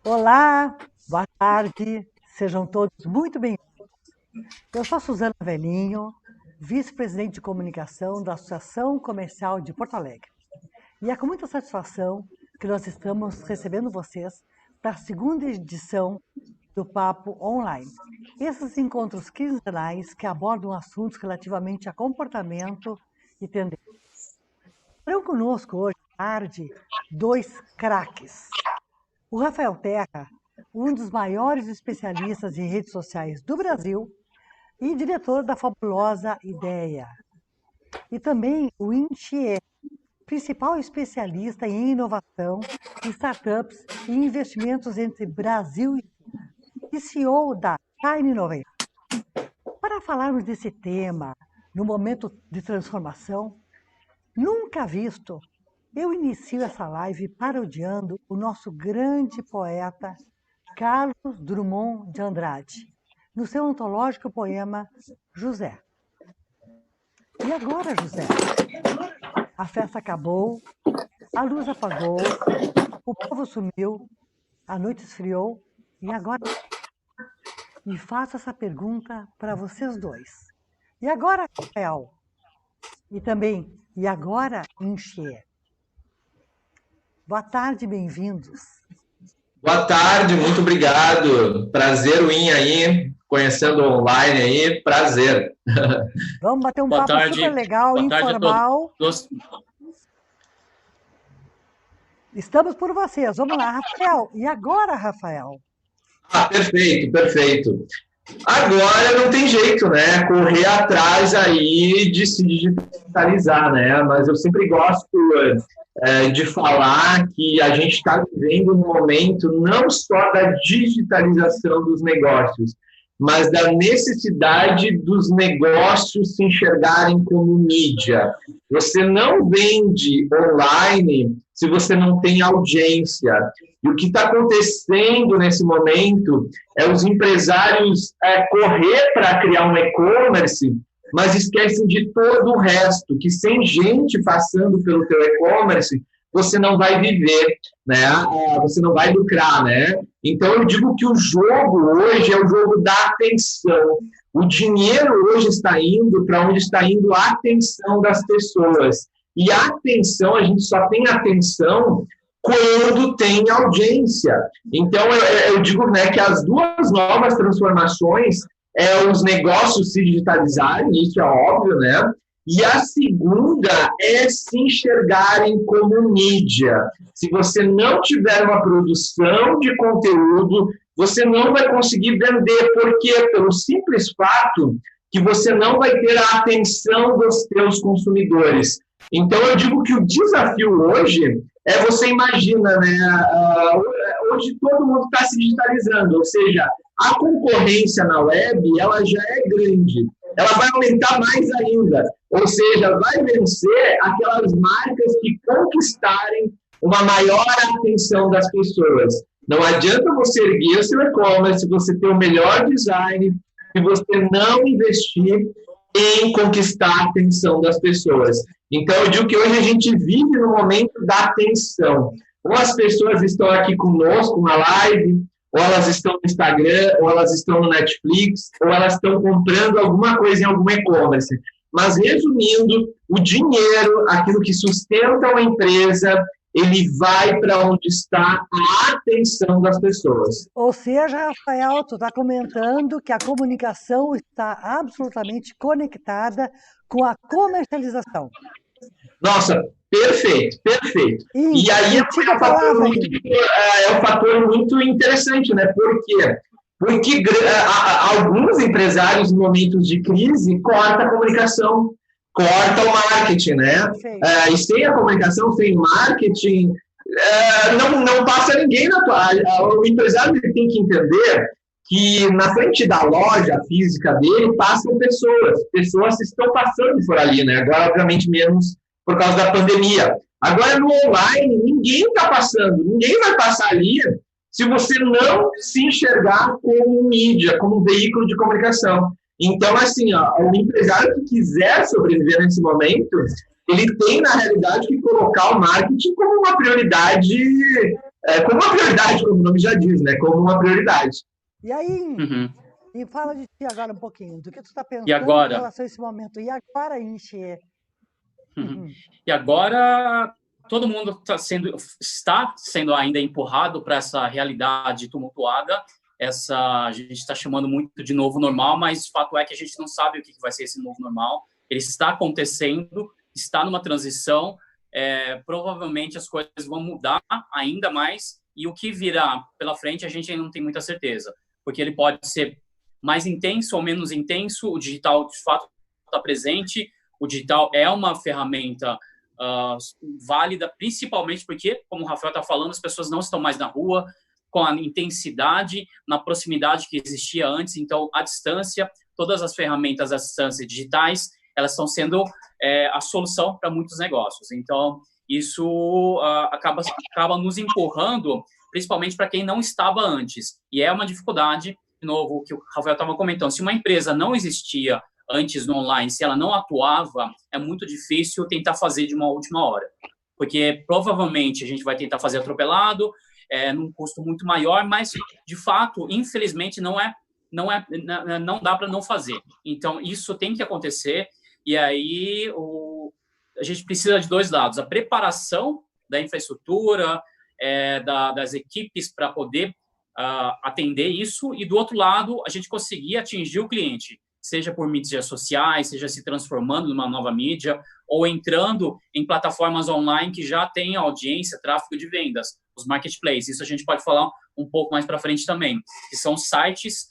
Olá, boa tarde, sejam todos muito bem-vindos. Eu sou Suzana Velhinho, vice-presidente de comunicação da Associação Comercial de Porto Alegre. E é com muita satisfação que nós estamos recebendo vocês para a segunda edição do Papo Online. Esses encontros quinzenais que abordam assuntos relativamente a comportamento e tendências. Estarão conosco hoje à tarde dois craques. O Rafael Terra, um dos maiores especialistas em redes sociais do Brasil e diretor da fabulosa Ideia. E também o Inchie, principal especialista em inovação, startups e investimentos entre Brasil e CEO da Shine Innovation. Para falarmos desse tema, no momento de transformação, nunca visto, eu inicio essa live parodiando o nosso grande poeta Carlos Drummond de Andrade, no seu antológico poema José. E agora, José? A festa acabou, a luz apagou, o povo sumiu, a noite esfriou, e agora? Me faço essa pergunta para vocês dois. E agora, Rafael? E também, e agora, Inchê? Boa tarde, bem-vindos. Boa tarde, muito obrigado. Prazer o In aí, conhecendo online aí, prazer. Vamos bater um papo super legal, informal. Estamos por vocês. Vamos lá, Rafael. E agora, Rafael? Perfeito, perfeito. Agora não tem jeito, né? Correr atrás aí de se digitalizar, né? Mas eu sempre gosto de falar que a gente está vivendo um momento não só da digitalização dos negócios, mas da necessidade dos negócios se enxergarem como mídia. Você não vende online se você não tem audiência. E o que está acontecendo nesse momento é os empresários correr para criar um e-commerce, mas esquecem de todo o resto, que sem gente passando pelo teu e-commerce, você não vai viver, né? Você não vai lucrar, né? Então, eu digo que o jogo hoje é o jogo da atenção. O dinheiro hoje está indo para onde está indo a atenção das pessoas. E a atenção, a gente só tem atenção quando tem audiência. Então, eu digo, né, que as duas novas transformações os negócios se digitalizarem, isso é óbvio, né? E a segunda é se enxergarem como mídia. Se você não tiver uma produção de conteúdo, você não vai conseguir vender. Por quê? Pelo simples fato que você não vai ter a atenção dos seus consumidores. Então, eu digo que o desafio hoje é, você imagina, né? Hoje todo mundo está se digitalizando, ou seja, a concorrência na web, ela já é grande. Ela vai aumentar mais ainda. Ou seja, vai vencer aquelas marcas que conquistarem uma maior atenção das pessoas. Não adianta você erguer o seu e-commerce, você ter o melhor design, se você não investir em conquistar a atenção das pessoas. Então, eu digo que hoje a gente vive no momento da atenção. Ou as pessoas estão aqui conosco na live, ou elas estão no Instagram, ou elas estão no Netflix, ou elas estão comprando alguma coisa em algum e-commerce. Mas, resumindo, o dinheiro, aquilo que sustenta uma empresa, ele vai para onde está a atenção das pessoas. Ou seja, Rafael, tu está comentando que a comunicação está absolutamente conectada com a comercialização. Nossa, perfeito, perfeito. E aí é um fator muito interessante, né? Por quê? Porque alguns empresários, em momentos de crise, cortam a comunicação, cortam o marketing, né? E sem a comunicação, sem marketing, não passa ninguém na tua área. O empresário tem que entender que na frente da loja física dele passam pessoas. Pessoas estão passando por ali, né? Agora, obviamente, menos por causa da pandemia. Agora, no online, ninguém está passando, ninguém vai passar ali se você não se enxergar como mídia, como veículo de comunicação. Então, assim, o empresário que quiser sobreviver nesse momento, ele tem, na realidade, que colocar o marketing como uma prioridade como uma prioridade, como o nome já diz, né? Como uma prioridade. E aí, e fala de ti agora um pouquinho, do que tu está pensando E agora? em relação a esse momento. E agora, Inchê? E agora todo mundo está sendo ainda empurrado para essa realidade tumultuada. A gente está chamando muito de novo normal, mas o fato é que a gente não sabe o que vai ser esse novo normal. Ele está acontecendo, está numa transição. Provavelmente as coisas vão mudar ainda mais, e o que virá pela frente a gente ainda não tem muita certeza, porque ele pode ser mais intenso ou menos intenso. O digital de fato está presente. O digital é uma ferramenta válida, principalmente porque, como o Rafael está falando, as pessoas não estão mais na rua com a intensidade, na proximidade que existia antes. Então, à distância, todas as ferramentas à distância digitais, elas estão sendo a solução para muitos negócios. Então, isso acaba nos empurrando, principalmente para quem não estava antes. E é uma dificuldade, de novo, o que o Rafael estava comentando. Se uma empresa não existia antes no online, se ela não atuava, é muito difícil tentar fazer de uma última hora. Porque provavelmente a gente vai tentar fazer atropelado, num custo muito maior, mas, de fato, infelizmente, não dá para não fazer. Então, isso tem que acontecer. E aí a gente precisa de dois lados: a preparação da infraestrutura, das equipes para poder atender isso, e do outro lado a gente conseguir atingir o cliente, seja por mídias sociais, seja se transformando numa nova mídia, ou entrando em plataformas online que já têm audiência, tráfego de vendas, os marketplaces. Isso a gente pode falar um pouco mais para frente também, que são sites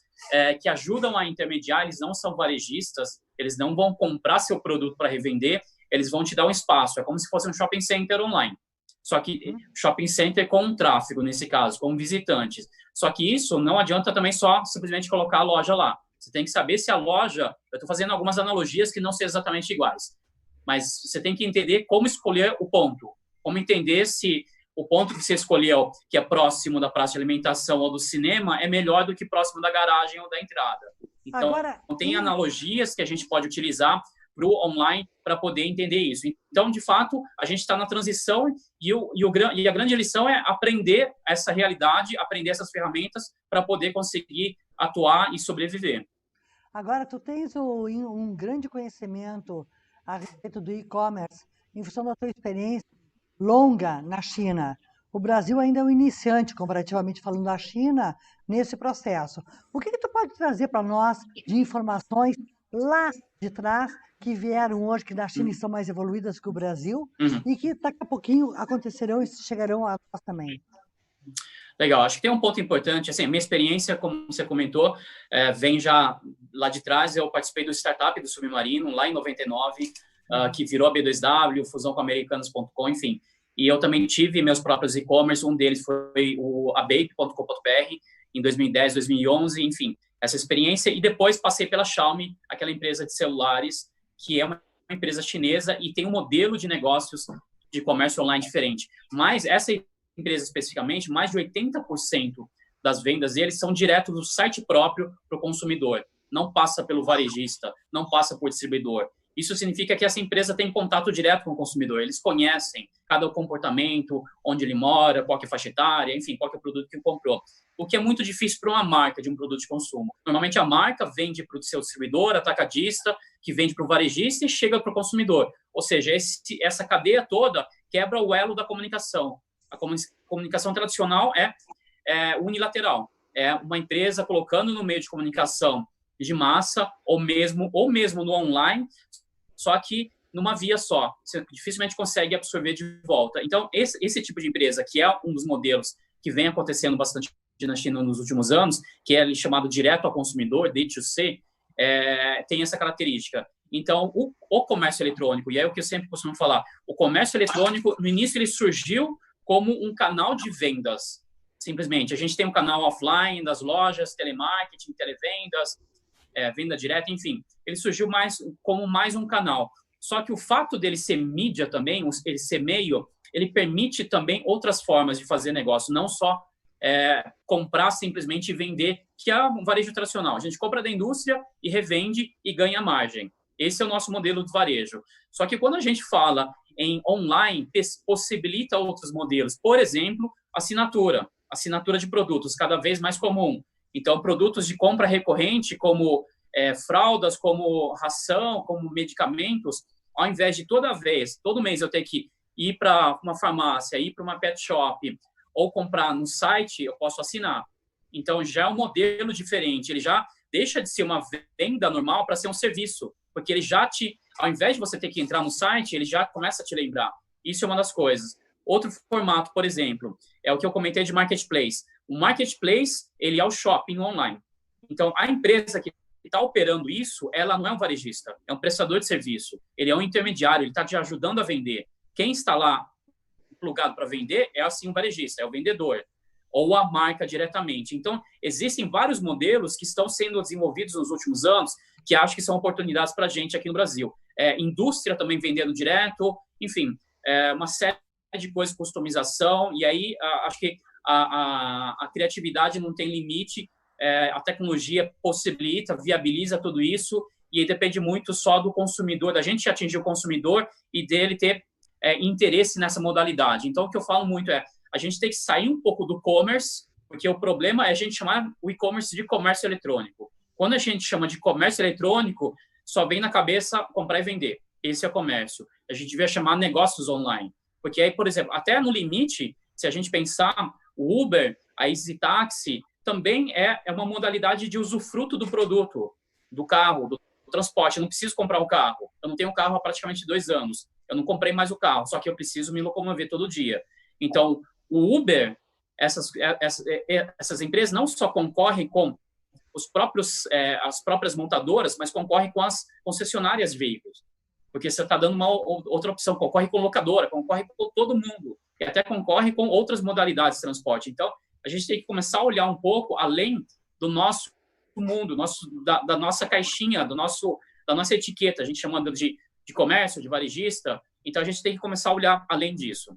que ajudam a intermediar. Eles não são varejistas, eles não vão comprar seu produto para revender, eles vão te dar um espaço. É como se fosse um shopping center online. Só que shopping center com um tráfego, nesse caso, com visitantes. Só que isso não adianta também só simplesmente colocar a loja lá. Você tem que saber se a loja... Eu estou fazendo algumas analogias que não são exatamente iguais, mas você tem que entender como escolher o ponto. Como entender se o ponto que você escolheu, que é próximo da praça de alimentação ou do cinema, é melhor do que próximo da garagem ou da entrada. Então, tem analogias que a gente pode utilizar para o online para poder entender isso. Então, de fato, a gente está na transição, e a grande lição é aprender essa realidade, aprender essas ferramentas para poder conseguir atuar e sobreviver. Agora, tu tens um grande conhecimento a respeito do e-commerce, em função da tua experiência longa na China. O Brasil ainda é um iniciante, comparativamente falando, da China, nesse processo. O que tu pode trazer para nós de informações lá de trás, que vieram hoje, que na China estão mais evoluídas que o Brasil, e que daqui a pouquinho acontecerão e chegarão a nós também? Legal, acho que tem um ponto importante. Assim, minha experiência, como você comentou, vem já lá de trás. Eu participei do startup do Submarino, lá em 99, que virou a B2W, fusão com Americanas.com, enfim. E eu também tive meus próprios e-commerce. Um deles foi a Bape.com.br, em 2010, 2011, enfim. Essa experiência. E depois passei pela Xiaomi, aquela empresa de celulares, que é uma empresa chinesa e tem um modelo de negócios de comércio online diferente. Mas essa empresa especificamente, mais de 80% das vendas deles são direto do site próprio para o consumidor. Não passa pelo varejista, não passa por distribuidor. Isso significa que essa empresa tem contato direto com o consumidor. Eles conhecem cada comportamento, onde ele mora, qual que é a faixa etária, enfim, qual que é o produto que comprou. O que é muito difícil para uma marca de um produto de consumo. Normalmente a marca vende para o seu distribuidor, atacadista, que vende para o varejista e chega para o consumidor. Ou seja, essa cadeia toda quebra o elo da comunicação. A comunicação tradicional é unilateral. É uma empresa colocando no meio de comunicação de massa, ou mesmo no online, só que numa via só. Você dificilmente consegue absorver de volta. Então, esse tipo de empresa, que é um dos modelos que vem acontecendo bastante na China nos últimos anos, que é chamado direto ao consumidor, D2C, tem essa característica. Então, o comércio eletrônico, e é o que eu sempre costumo falar, o comércio eletrônico, no início, ele surgiu como um canal de vendas, simplesmente. A gente tem um canal offline das lojas, telemarketing, televendas, venda direta, enfim. Ele surgiu como mais um canal. Só que o fato dele ser mídia também, ele ser meio, ele permite também outras formas de fazer negócio, não só comprar simplesmente e vender, que é um varejo tradicional. A gente compra da indústria e revende e ganha margem. Esse é o nosso modelo de varejo. Só que quando a gente fala em online, possibilita outros modelos. Por exemplo, assinatura de produtos, cada vez mais comum. Então, produtos de compra recorrente, como fraldas, como ração, como medicamentos, ao invés de todo mês eu ter que ir para uma farmácia, ir para uma pet shop ou comprar no site, eu posso assinar. Então, já é um modelo diferente. Ele já deixa de ser uma venda normal para ser um serviço, porque ele já ao invés de você ter que entrar no site, ele já começa a te lembrar. Isso é uma das coisas. Outro formato, por exemplo, é o que eu comentei de marketplace. O marketplace, ele é o shopping online. Então, a empresa que está operando isso, ela não é um varejista, é um prestador de serviço. Ele é um intermediário, ele está te ajudando a vender. Quem está lá plugado para vender é, assim, um varejista, é o vendedor, ou a marca diretamente. Então, existem vários modelos que estão sendo desenvolvidos nos últimos anos, que acho que são oportunidades para a gente aqui no Brasil. Indústria também vendendo direto, enfim, uma série de coisas, customização, e aí acho que a criatividade não tem limite, a tecnologia possibilita, viabiliza tudo isso, e aí depende muito só do consumidor, da gente atingir o consumidor e dele ter interesse nessa modalidade. Então, o que eu falo muito a gente tem que sair um pouco do commerce, porque o problema é a gente chamar o e-commerce de comércio eletrônico. Quando a gente chama de comércio eletrônico, só vem na cabeça comprar e vender. Esse é o comércio. A gente devia chamar negócios online. Porque aí, por exemplo, até no limite, se a gente pensar, o Uber, a Easy Taxi, também é uma modalidade de usufruto do produto, do carro, do transporte. Eu não preciso comprar um carro. Eu não tenho um carro há praticamente 2 anos. Eu não comprei mais o carro, só que eu preciso me locomover todo dia. Então, o Uber, essas empresas não só concorrem com as próprias montadoras, mas concorrem com as concessionárias de veículos. Porque você está dando uma outra opção, concorre com locadora, concorre com todo mundo, e até concorre com outras modalidades de transporte. Então, a gente tem que começar a olhar um pouco além do nosso mundo, da nossa caixinha, da nossa etiqueta. A gente chama de comércio, de varejista. Então, a gente tem que começar a olhar além disso.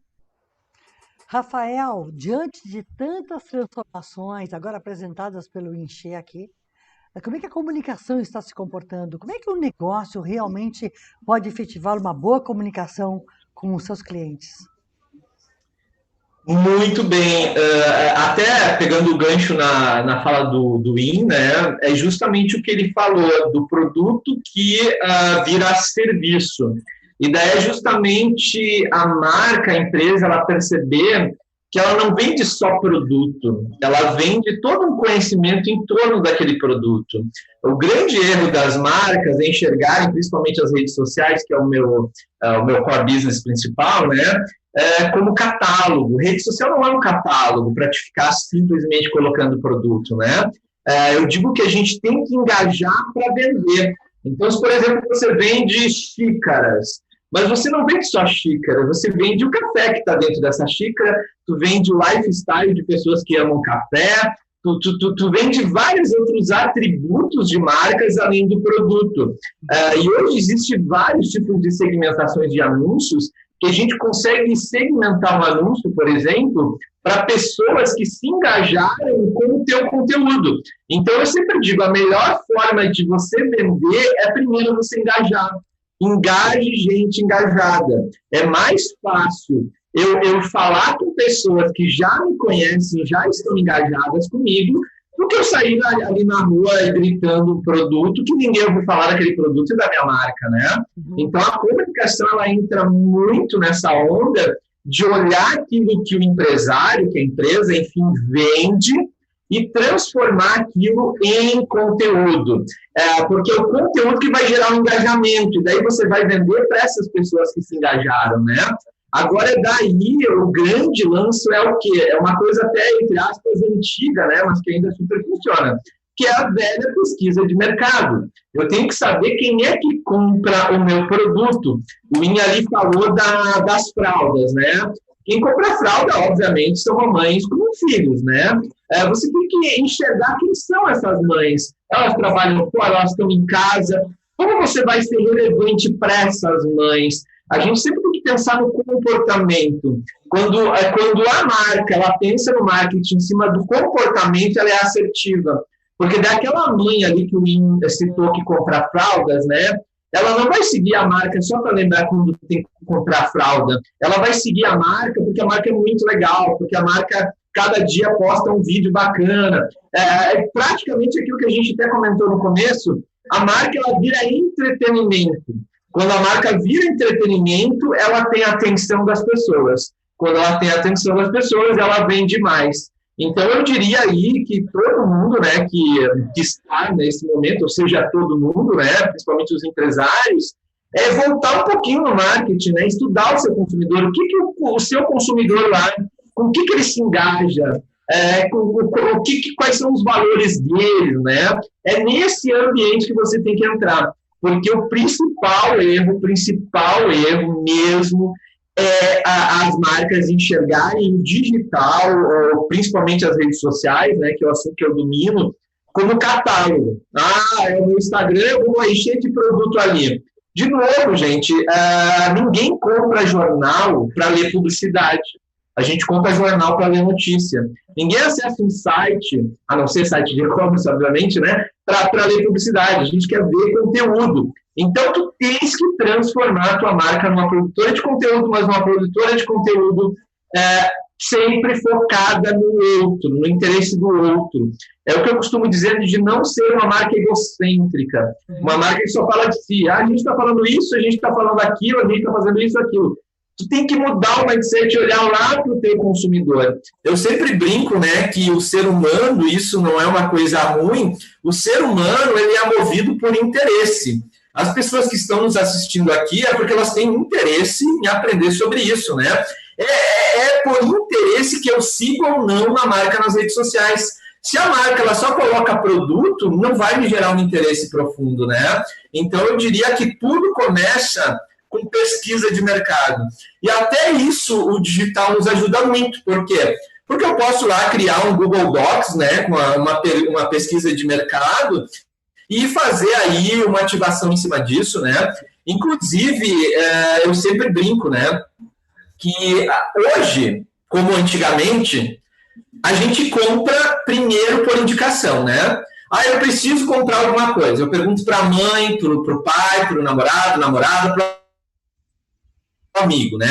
Rafael, diante de tantas transformações agora apresentadas pelo Inchê aqui, como é que a comunicação está se comportando? Como é que o negócio realmente pode efetivar uma boa comunicação com os seus clientes? Muito bem. Até pegando o gancho na fala do In, né, é justamente o que ele falou, do produto que vira serviço. E daí é justamente a marca, a empresa, ela perceber que ela não vende só produto, ela vende todo um conhecimento em torno daquele produto. O grande erro das marcas é enxergarem, principalmente as redes sociais, que é o meu core business principal, né, como catálogo. Rede social não é um catálogo para te ficar simplesmente colocando produto, né? Eu digo que a gente tem que engajar para vender. Então, se, por exemplo, você vende xícaras, mas você não vende só xícara, você vende o café que está dentro dessa xícara, tu vende o lifestyle de pessoas que amam café, tu vende vários outros atributos de marcas além do produto. E hoje existem vários tipos de segmentações de anúncios que a gente consegue segmentar um anúncio, por exemplo, para pessoas que se engajaram com o teu conteúdo. Então, eu sempre digo, a melhor forma de você vender é primeiro você engajar. Engaje gente engajada. É mais fácil eu falar com pessoas que já me conhecem, já estão engajadas comigo, do que eu sair ali na rua gritando um produto que ninguém ouviu falar daquele produto e da minha marca, né? Então, a comunicação, ela entra muito nessa onda de olhar aquilo que o empresário, que a empresa, enfim, vende e transformar aquilo em conteúdo. Porque é o conteúdo que vai gerar um engajamento, e daí você vai vender para essas pessoas que se engajaram, né? Agora, daí, o grande lance é o quê? É uma coisa até, entre aspas, antiga, né? Mas que ainda super funciona, que é a velha pesquisa de mercado. Eu tenho que saber quem é que compra o meu produto. O Inha ali falou das fraldas, né? Quem compra fralda, obviamente, são mamães com filhos, né? Você tem que enxergar quem são essas mães. Elas trabalham fora, elas estão em casa. Como você vai ser relevante para essas mães? A gente sempre tem que pensar no comportamento. Quando a marca ela pensa no marketing em cima do comportamento, ela é assertiva. Porque daquela mãe ali que o Win citou que compra fraldas, né? ela não vai seguir a marca só para lembrar quando tem que comprar fralda. Ela vai seguir a marca porque a marca é muito legal, porque a marca cada dia posta um vídeo bacana. É praticamente aquilo que a gente até comentou no começo, a marca ela vira entretenimento. Quando a marca vira entretenimento, ela tem a atenção das pessoas. Quando ela tem a atenção das pessoas, ela vende mais. Então, eu diria aí que todo mundo, né, que está nesse momento, ou seja, todo mundo, né, principalmente os empresários, voltar um pouquinho no marketing, né, estudar o seu consumidor, o seu consumidor lá, com o que ele se engaja, quais são os valores dele, né? É nesse ambiente que você tem que entrar, porque o principal erro mesmo, as marcas enxergarem o digital, ou principalmente as redes sociais, né, que é o assunto que eu domino, como catálogo. É o meu Instagram, eu vou aí cheio de produto ali. De novo, gente, ninguém compra jornal para ler publicidade. A gente compra jornal para ler notícia. Ninguém acessa um site, a não ser site de e-commerce, obviamente, né, para ler publicidade. A gente quer ver conteúdo. Então, tu tens que transformar a tua marca numa produtora de conteúdo, mas uma produtora de conteúdo sempre focada no outro, no interesse do outro. É o que eu costumo dizer de não ser uma marca egocêntrica, uma marca que só fala de si. A gente está falando isso, a gente está falando aquilo, a gente está fazendo isso, aquilo. Tu tem que mudar o mindset e olhar lá para o teu consumidor. Eu sempre brinco, né, que o ser humano, isso não é uma coisa ruim, o ser humano ele é movido por interesse. As pessoas que estão nos assistindo aqui é porque elas têm interesse em aprender sobre isso, né? É por interesse que eu sigo ou não uma marca nas redes sociais. Se a marca ela só coloca produto, não vai me gerar um interesse profundo, né? Então, eu diria que tudo começa com pesquisa de mercado. E até isso o digital nos ajuda muito. Por quê? Porque eu posso lá criar um Google Docs, né, com uma pesquisa de mercado e fazer aí uma ativação em cima disso, né? Inclusive, eu sempre brinco, né, que hoje, como antigamente, a gente compra primeiro por indicação, né? Eu preciso comprar alguma coisa. Eu pergunto para a mãe, para o pai, para o namorado, namorada, para o amigo, né?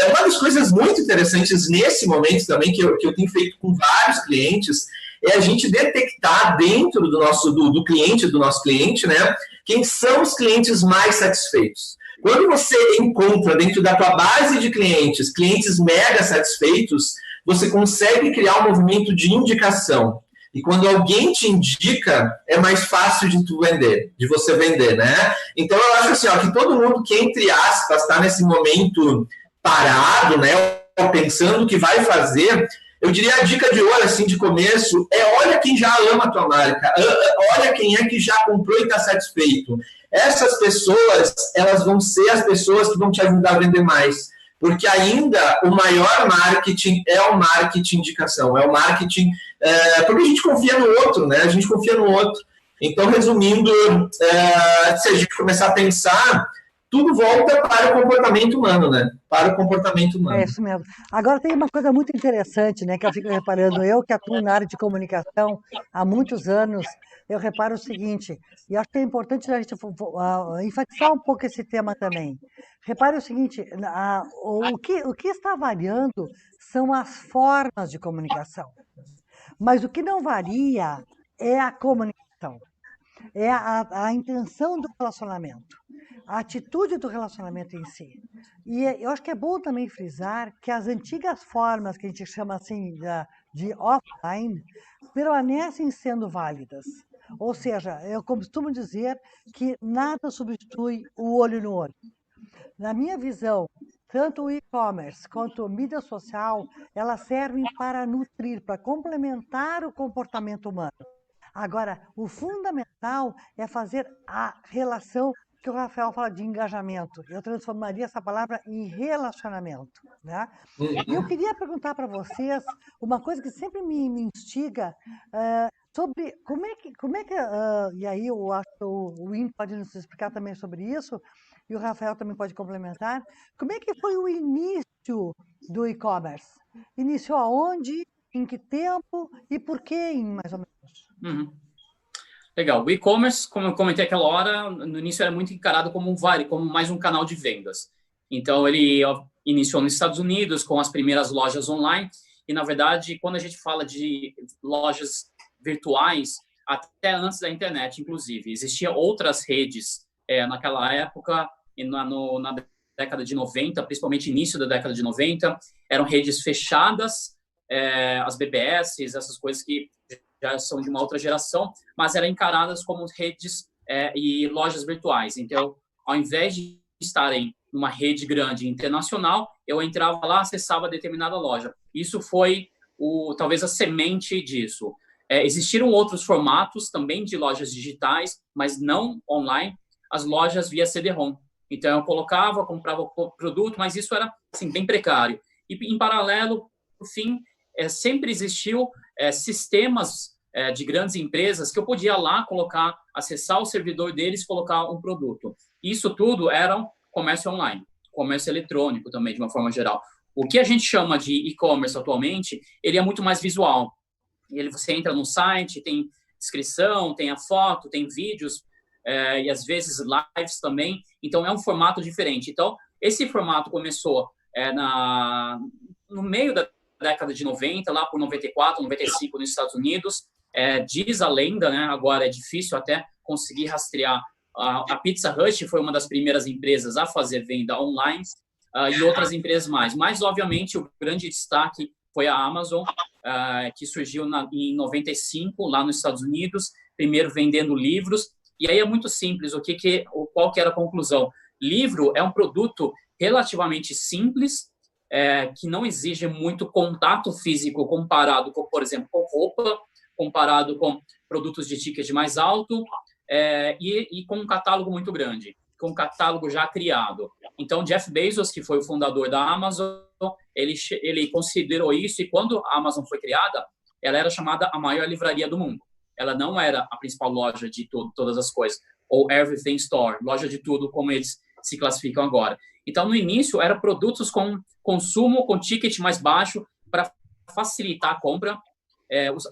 Uma das coisas muito interessantes nesse momento também, que eu tenho feito com vários clientes, é a gente detectar dentro do nosso cliente, né, quem são os clientes mais satisfeitos. Quando você encontra dentro da tua base de clientes mega satisfeitos, você consegue criar um movimento de indicação. E quando alguém te indica, é mais fácil de você vender, né? Então, eu acho assim, que todo mundo que, entre aspas, está nesse momento parado, né, pensando o que vai fazer, eu diria a dica de ouro, assim, de começo, olha quem já ama a tua marca, olha quem é que já comprou e está satisfeito. Essas pessoas, elas vão ser as pessoas que vão te ajudar a vender mais. Porque ainda o maior marketing é o marketing indicação, é o marketing... porque a gente confia no outro, né? A gente confia no outro. Então, resumindo, se a gente começar a pensar, tudo volta para o comportamento humano, né? Para o comportamento humano. É isso mesmo. Agora, tem uma coisa muito interessante, né, que eu fico reparando, eu que atuo na área de comunicação há muitos anos, eu reparo o seguinte, e acho que é importante a gente enfatizar um pouco esse tema também. Repare o seguinte, o que está variando são as formas de comunicação, mas o que não varia é a comunicação, é a intenção do relacionamento, a atitude do relacionamento em si. E eu acho que é bom também frisar que as antigas formas, que a gente chama assim de offline, permanecem sendo válidas. Ou seja, eu costumo dizer que nada substitui o olho no olho. Na minha visão, tanto o e-commerce quanto a mídia social, elas servem para nutrir, para complementar o comportamento humano. Agora, o fundamental é fazer a relação que o Rafael fala de engajamento. Eu transformaria essa palavra em relacionamento, né? E eu queria perguntar para vocês uma coisa que sempre me instiga sobre como é que e aí eu acho que o Wim pode nos explicar também sobre isso, e o Rafael também pode complementar. Como é que foi o início do e-commerce? Iniciou aonde, em que tempo e por quê, mais ou menos? Legal. O e-commerce, como eu comentei aquela hora, no início era muito encarado como como mais um canal de vendas. Então, ele iniciou nos Estados Unidos com as primeiras lojas online e, na verdade, quando a gente fala de lojas virtuais, até antes da internet, inclusive, existiam outras redes naquela época, e na década de 90, principalmente início da década de 90, eram redes fechadas, as BBS, essas coisas que já são de uma outra geração, mas eram encaradas como redes e lojas virtuais. Então, ao invés de estarem numa rede grande internacional, eu entrava lá, acessava determinada loja. Isso foi talvez a semente disso. Existiram outros formatos também de lojas digitais, mas não online, as lojas via CD-ROM. Então, eu comprava o produto, mas isso era assim, bem precário. E, em paralelo, por fim, sempre existiu sistemas de grandes empresas que eu podia lá acessar o servidor deles e colocar um produto. Isso tudo era comércio online, comércio eletrônico também, de uma forma geral. O que a gente chama de e-commerce atualmente, ele é muito mais visual. Você entra no site, tem descrição, tem a foto, tem vídeos, e às vezes lives também. Então, é um formato diferente. Então, esse formato começou no meio da década de 90, lá por 94, 95 nos Estados Unidos. Diz a lenda, né? Agora é difícil até conseguir rastrear. A Pizza Hut foi uma das primeiras empresas a fazer venda online e outras empresas mais. Mas, obviamente, o grande destaque foi a Amazon, que surgiu em 95, lá nos Estados Unidos, primeiro vendendo livros. E aí é muito simples. Qual que era a conclusão? Livro é um produto relativamente simples, que não exige muito contato físico comparado com, por exemplo, com roupa, comparado com produtos de ticket mais alto, e com um catálogo muito grande, com um catálogo já criado. Então, Jeff Bezos, que foi o fundador da Amazon, ele considerou isso, e quando a Amazon foi criada, ela era chamada a maior livraria do mundo. Ela não era a principal loja de todas as coisas, ou Everything Store, loja de tudo, como eles se classificam agora. Então, no início, eram produtos com consumo, com ticket mais baixo, para facilitar a compra.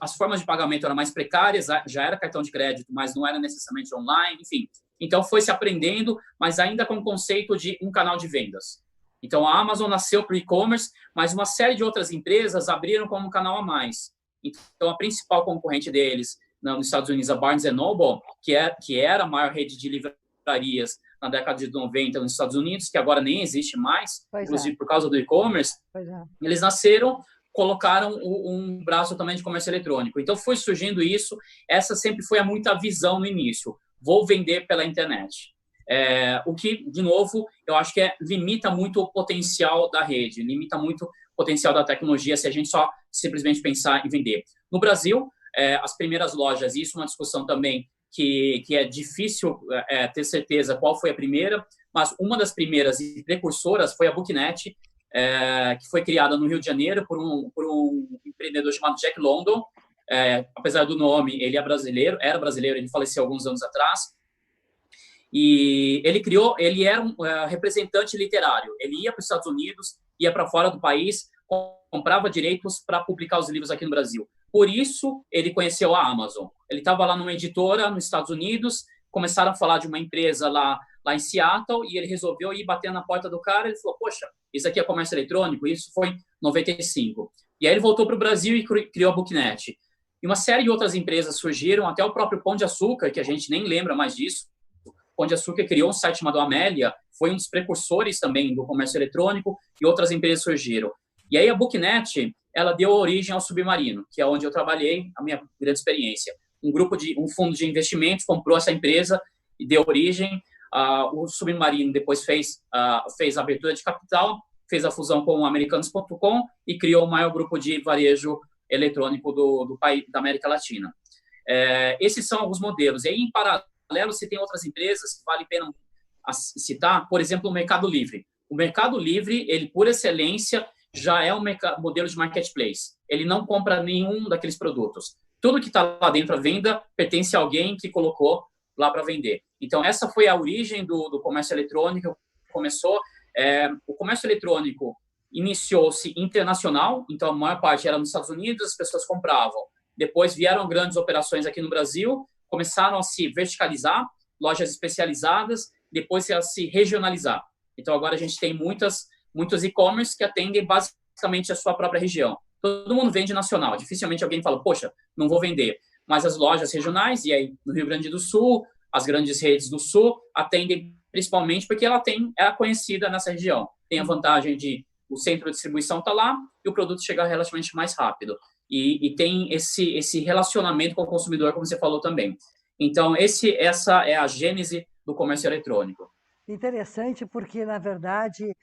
As formas de pagamento eram mais precárias, já era cartão de crédito, mas não era necessariamente online, enfim. Então, foi se aprendendo, mas ainda com o conceito de um canal de vendas. Então, a Amazon nasceu para o e-commerce, mas uma série de outras empresas abriram como um canal a mais. Então, a principal concorrente deles nos Estados Unidos, a Barnes Noble, que era a maior rede de livrarias na década de 90 nos Estados Unidos, que agora nem existe mais, inclusive por causa do e-commerce, eles colocaram um braço também de comércio eletrônico. Então, foi surgindo isso. Essa sempre foi muita visão no início. Vou vender pela internet. O que, de novo, eu acho que limita muito o potencial da rede, limita muito o potencial da tecnologia se a gente só simplesmente pensar em vender. No Brasil, as primeiras lojas, isso é uma discussão também que é difícil ter certeza qual foi a primeira, mas uma das primeiras e precursoras foi a Booknet, que foi criada no Rio de Janeiro por um empreendedor chamado Jack London. Apesar do nome, ele era brasileiro, ele faleceu alguns anos atrás. E ele era um representante literário. Ele ia para os Estados Unidos, ia para fora do país, comprava direitos para publicar os livros aqui no Brasil. Por isso, ele conheceu a Amazon. Ele estava lá numa editora nos Estados Unidos, começaram a falar de uma empresa lá em Seattle, e ele resolveu ir bater na porta do cara. Ele falou, poxa, isso aqui é comércio eletrônico? Isso foi em 95. E aí ele voltou para o Brasil e criou a Booknet. E uma série de outras empresas surgiram, até o próprio Pão de Açúcar, que a gente nem lembra mais disso. Pão de Açúcar criou um site chamado Amélia, foi um dos precursores também do comércio eletrônico, e outras empresas surgiram. E aí a Booknet, ela deu origem ao Submarino, que é onde eu trabalhei, a minha grande experiência. Um fundo de investimentos comprou essa empresa e deu origem. O Submarino depois fez a abertura de capital, fez a fusão com o Americanos.com e criou o maior grupo de varejo eletrônico do país, da América Latina. Esses são alguns modelos. E aí, em paralelo, você tem outras empresas que vale a pena citar, por exemplo, o Mercado Livre. O Mercado Livre, ele, por excelência, já é um modelo de marketplace. Ele não compra nenhum daqueles produtos. Tudo que está lá dentro à venda pertence a alguém que colocou lá para vender. Então, essa foi a origem do comércio eletrônico. O comércio eletrônico iniciou-se internacional, então a maior parte era nos Estados Unidos, as pessoas compravam. Depois vieram grandes operações aqui no Brasil, começaram a se verticalizar, lojas especializadas, depois a se regionalizar. Então, agora a gente tem muitos e-commerce que atendem basicamente a sua própria região. Todo mundo vende nacional. Dificilmente alguém fala, poxa, não vou vender. Mas as lojas regionais, e aí no Rio Grande do Sul, as grandes redes do Sul, atendem principalmente porque ela é conhecida nessa região. Tem a vantagem de o centro de distribuição está lá e o produto chega relativamente mais rápido. E tem esse relacionamento com o consumidor, como você falou também. Então, essa é a gênese do comércio eletrônico. Interessante, porque, na verdade,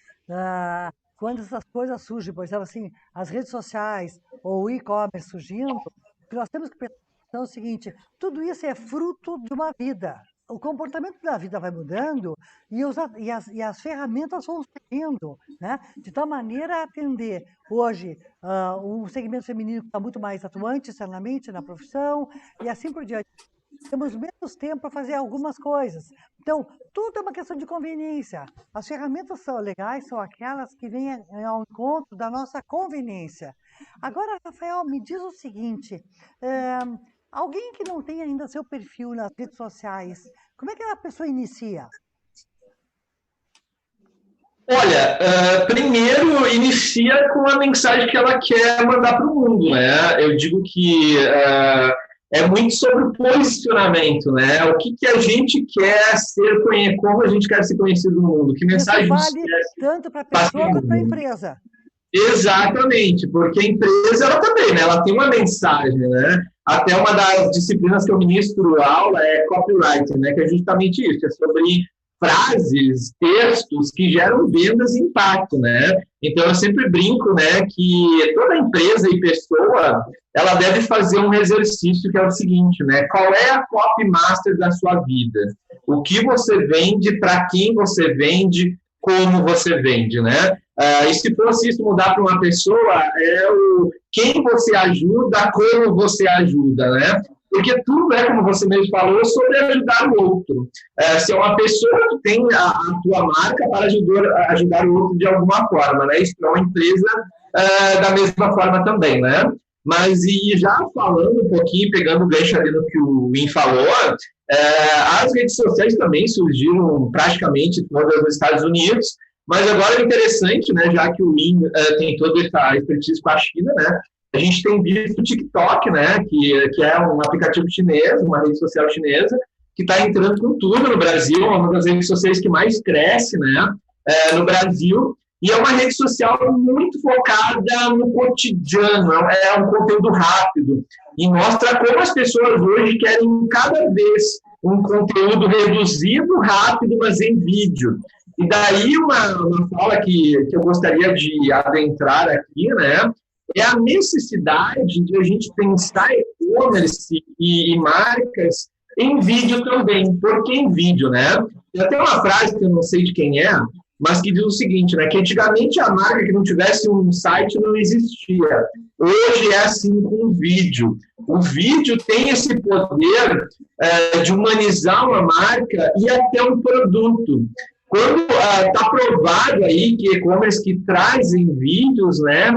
quando essas coisas surgem, por exemplo, assim, as redes sociais ou o e-commerce surgindo, o que nós temos que pensar é o seguinte, tudo isso é fruto de uma vida. O comportamento da vida vai mudando e as ferramentas vão surgindo, né? De tal maneira a atender hoje um segmento feminino que está muito mais atuante externamente na profissão e assim por diante. Temos menos tempo para fazer algumas coisas. Então, tudo é uma questão de conveniência. As ferramentas são legais, são aquelas que vêm ao encontro da nossa conveniência. Agora, Rafael, me diz o seguinte, alguém que não tem ainda seu perfil nas redes sociais, como é que a pessoa inicia? Olha, primeiro inicia com a mensagem que ela quer mandar para o mundo, né? Eu digo que é muito sobre o posicionamento, né? O que a gente quer ser, como a gente quer ser conhecido no mundo, que mensagem isso vale tanto para a pessoa quanto para a empresa. Exatamente, porque a empresa, ela também, né? Ela tem uma mensagem, né? Até uma das disciplinas que eu ministro aula é copywriting, né? Que é justamente isso, é sobre frases, textos que geram vendas e impacto, né? Então, eu sempre brinco, né, que toda empresa e pessoa, ela deve fazer um exercício que é o seguinte, né? Qual é a copy master da sua vida? O que você vende, para quem você vende, como você vende, né? E se fosse isso mudar para uma pessoa, quem você ajuda, como você ajuda, né? Porque tudo é, como você mesmo falou, sobre ajudar o outro. Se é uma pessoa que tem a tua marca para ajudar o outro de alguma forma, né? Isso é uma empresa da mesma forma também, né? Mas, e já falando um pouquinho, pegando o gancho ali no que o Win falou, as redes sociais também surgiram praticamente todas nos Estados Unidos, mas agora é interessante, né, já que o Win tem toda essa expertise com a China, né? A gente tem visto o TikTok, né, que é um aplicativo chinês, uma rede social chinesa, que está entrando com tudo no Brasil, é uma das redes sociais que mais cresce, né, no Brasil, e é uma rede social muito focada no cotidiano, é um conteúdo rápido, e mostra como as pessoas hoje querem cada vez um conteúdo reduzido, rápido, mas em vídeo. E daí uma fala que eu gostaria de adentrar aqui, né, é a necessidade de a gente pensar e-commerce e marcas em vídeo também. Por que em vídeo, né? Tem até uma frase que eu não sei de quem é, mas que diz o seguinte, né? Que antigamente a marca que não tivesse um site não existia. Hoje é assim com o vídeo. O vídeo tem esse poder de humanizar uma marca e até um produto. Quando está provado aí que e-commerce que trazem vídeos, né?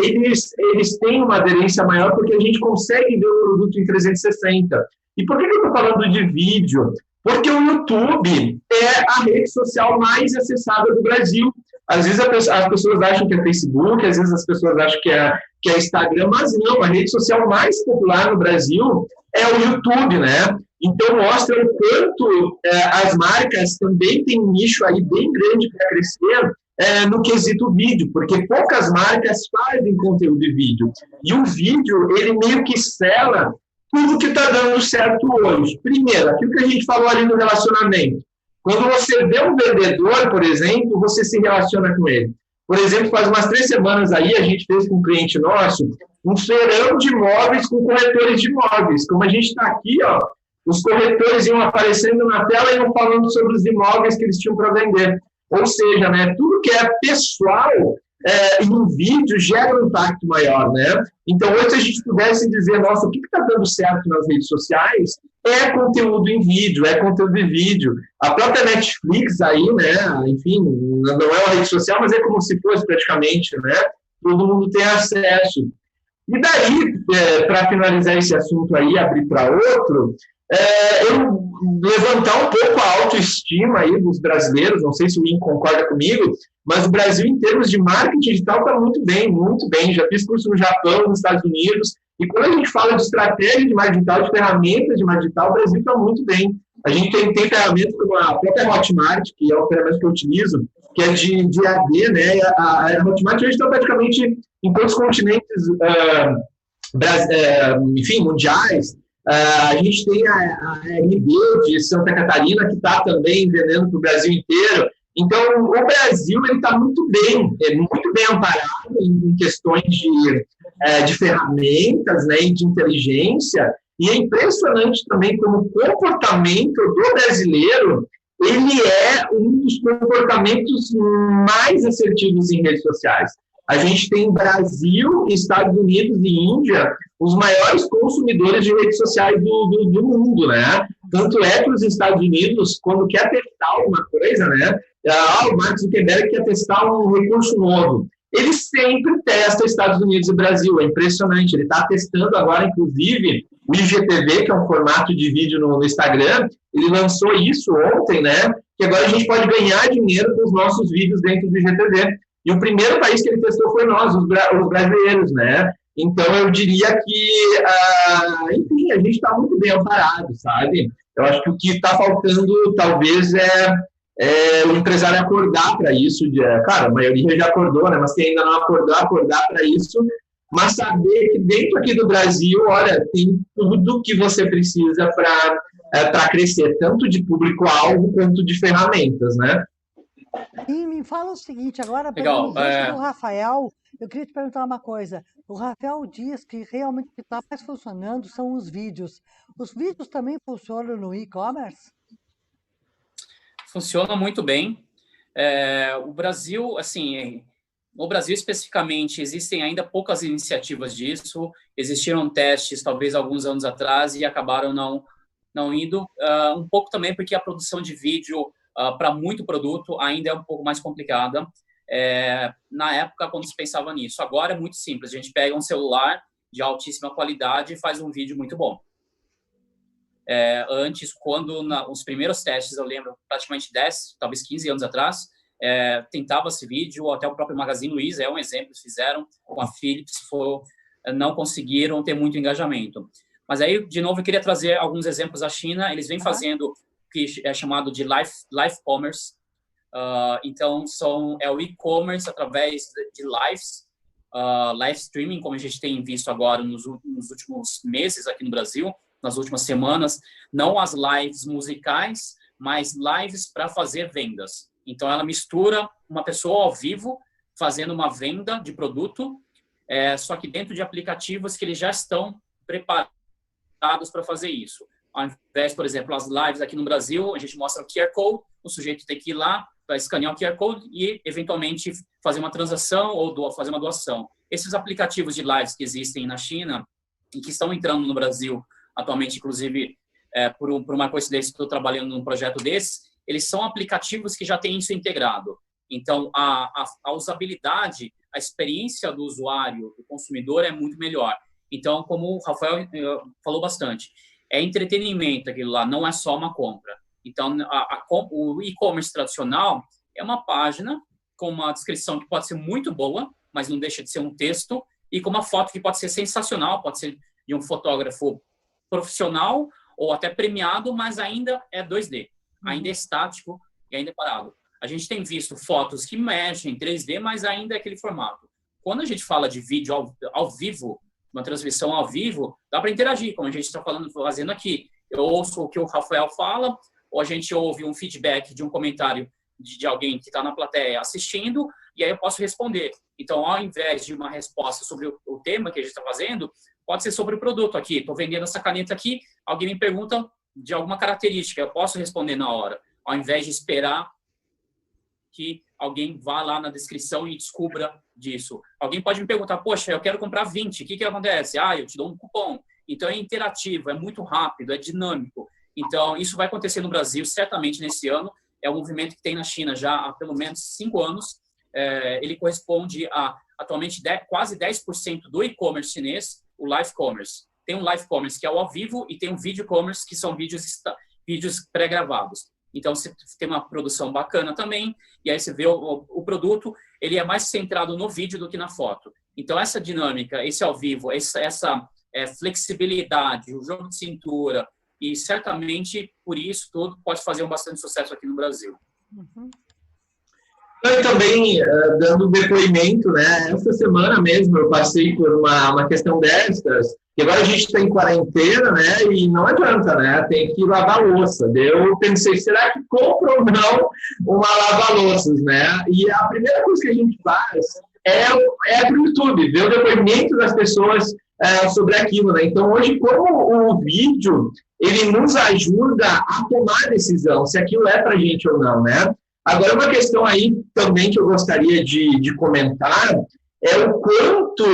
Eles têm uma aderência maior porque a gente consegue ver o produto em 360. E por que eu estou falando de vídeo? Porque o YouTube é a rede social mais acessada do Brasil. Às vezes as pessoas acham que é Facebook, às vezes as pessoas acham que é Instagram, mas não, a rede social mais popular no Brasil é o YouTube, né? Então mostra o quanto as marcas também têm um nicho aí bem grande para crescer, no quesito vídeo, porque poucas marcas fazem conteúdo de vídeo. E o vídeo, ele meio que sela tudo que está dando certo hoje. Primeiro, aquilo que a gente falou ali no relacionamento. Quando você vê um vendedor, por exemplo, você se relaciona com ele. Por exemplo, faz umas 3 semanas aí, a gente fez com um cliente nosso um feirão de imóveis com corretores de imóveis. Como a gente está aqui, ó, os corretores iam aparecendo na tela e iam falando sobre os imóveis que eles tinham para vender. Ou seja, né, tudo que é pessoal em um vídeo gera um impacto maior, né? Então, hoje, se a gente pudesse dizer, nossa, o que está dando certo nas redes sociais é conteúdo em vídeo, é conteúdo de vídeo. A própria Netflix aí, né, enfim, não é uma rede social, mas é como se fosse praticamente, né? Todo mundo tem acesso. E daí, para finalizar esse assunto aí, abrir para outro, eu levantar um pouco a autoestima aí dos brasileiros, não sei se o Ian concorda comigo, mas o Brasil, em termos de marketing digital, está muito bem, muito bem. Já fiz curso no Japão, nos Estados Unidos, e quando a gente fala de estratégia de marketing digital, de ferramentas de marketing digital, o Brasil está muito bem. A gente tem ferramentas como a própria Hotmart, que é uma ferramenta que eu utilizo, que é de AD, né? A Hotmart hoje está praticamente em todos os continentes, enfim, mundiais. A gente tem a RB de Santa Catarina, que está também vendendo para o Brasil inteiro. Então, o Brasil está muito bem amparado em questões de ferramentas, né, e de inteligência. E é impressionante também como o comportamento do brasileiro, ele é um dos comportamentos mais assertivos em redes sociais. A gente tem Brasil, Estados Unidos e Índia os maiores consumidores de redes sociais do mundo, né? Tanto é que os Estados Unidos, quando quer testar alguma coisa, né? O Mark Zuckerberg quer testar um recurso novo. Ele sempre testa Estados Unidos e Brasil, é impressionante. Ele está testando agora, inclusive, o IGTV, que é um formato de vídeo no Instagram. Ele lançou isso ontem, né? Que agora a gente pode ganhar dinheiro com os nossos vídeos dentro do IGTV. E o primeiro país que ele testou foi nós, os brasileiros, né? Então, eu diria que, enfim, a gente está muito bem amparado, sabe? Eu acho que o que está faltando, talvez, é o empresário acordar para isso. Claro, a maioria já acordou, né? Mas quem ainda não acordou, acordar para isso. Mas saber que dentro aqui do Brasil, olha, tem tudo que você precisa para crescer, tanto de público-alvo quanto de ferramentas, né? E me fala o seguinte, agora, Legal, pelo do Rafael, eu queria te perguntar uma coisa. O Rafael diz que realmente o que está mais funcionando são os vídeos. Os vídeos também funcionam no e-commerce? Funciona muito bem. O Brasil, assim, no Brasil especificamente, existem ainda poucas iniciativas disso. Existiram testes, talvez alguns anos atrás, e acabaram não indo. Um pouco também porque a produção de vídeo para muito produto ainda é um pouco mais complicada. Na época, quando se pensava nisso. Agora é muito simples. A gente pega um celular de altíssima qualidade e faz um vídeo muito bom. Antes, quando os primeiros testes, eu lembro, praticamente 10, talvez 15 anos atrás, tentava-se vídeo, até o próprio Magazine Luiza é um exemplo, fizeram com a Philips, não conseguiram ter muito engajamento. Mas aí, de novo, eu queria trazer alguns exemplos da China. Eles vêm fazendo o que é chamado de live commerce. Então, é o e-commerce através de lives, live streaming, como a gente tem visto agora nos últimos meses aqui no Brasil, nas últimas semanas, não as lives musicais, mas lives para fazer vendas. Então, ela mistura uma pessoa ao vivo fazendo uma venda de produto, só que dentro de aplicativos que eles já estão preparados para fazer isso. Ao invés, por exemplo, as lives aqui no Brasil, a gente mostra o QR Code, o sujeito tem que ir lá, vai escanear o QR Code e, eventualmente, fazer uma transação ou fazer uma doação. Esses aplicativos de lives que existem na China e que estão entrando no Brasil atualmente, inclusive, por uma coincidência, estou trabalhando num projeto desse, eles são aplicativos que já têm isso integrado. Então, a usabilidade, a experiência do usuário, do consumidor, é muito melhor. Então, como o Rafael falou bastante, é entretenimento aquilo lá, não é só uma compra. Então, o e-commerce tradicional é uma página com uma descrição que pode ser muito boa, mas não deixa de ser um texto, e com uma foto que pode ser sensacional, pode ser de um fotógrafo profissional ou até premiado, mas ainda é 2D, ainda é estático e ainda é parado. A gente tem visto fotos que mexem em 3D, mas ainda é aquele formato. Quando a gente fala de vídeo ao vivo, uma transmissão ao vivo, dá para interagir, como a gente está fazendo aqui. Eu ouço o que o Rafael fala, ou a gente ouve um feedback de um comentário de alguém que está na plateia assistindo, e aí eu posso responder. Então, ao invés de uma resposta sobre o tema que a gente está fazendo, pode ser sobre o produto aqui. Estou vendendo essa caneta aqui, alguém me pergunta de alguma característica, eu posso responder na hora, ao invés de esperar que alguém vá lá na descrição e descubra disso. Alguém pode me perguntar, poxa, eu quero comprar 20, o que acontece? Eu te dou um cupom. Então, é interativo, é muito rápido, é dinâmico. Então, isso vai acontecer no Brasil, certamente nesse ano. É um movimento que tem na China já há pelo menos 5 anos. Ele corresponde a, atualmente, quase 10% do e-commerce chinês, o live commerce. tem um live commerce, que é o ao vivo, e tem um video commerce, que são vídeos pré-gravados. Então, você tem uma produção bacana também, e aí você vê o produto, ele é mais centrado no vídeo do que na foto. Então, essa dinâmica, esse ao vivo, essa flexibilidade, o jogo de cintura, e certamente, por isso, tudo pode fazer um bastante sucesso aqui no Brasil. Uhum. E também, dando depoimento, né? Essa semana mesmo eu passei por uma questão dessas, e agora a gente está em quarentena, né? E não adianta, né? Tem que lavar louça. Eu pensei, será que compro ou não uma lava-louças, né? E a primeira coisa que a gente faz é para o YouTube, ver o depoimento das pessoas sobre aquilo, né? Então, hoje, como o vídeo, ele nos ajuda a tomar a decisão, se aquilo é para a gente ou não, né? Agora, uma questão aí também que eu gostaria de comentar é o quanto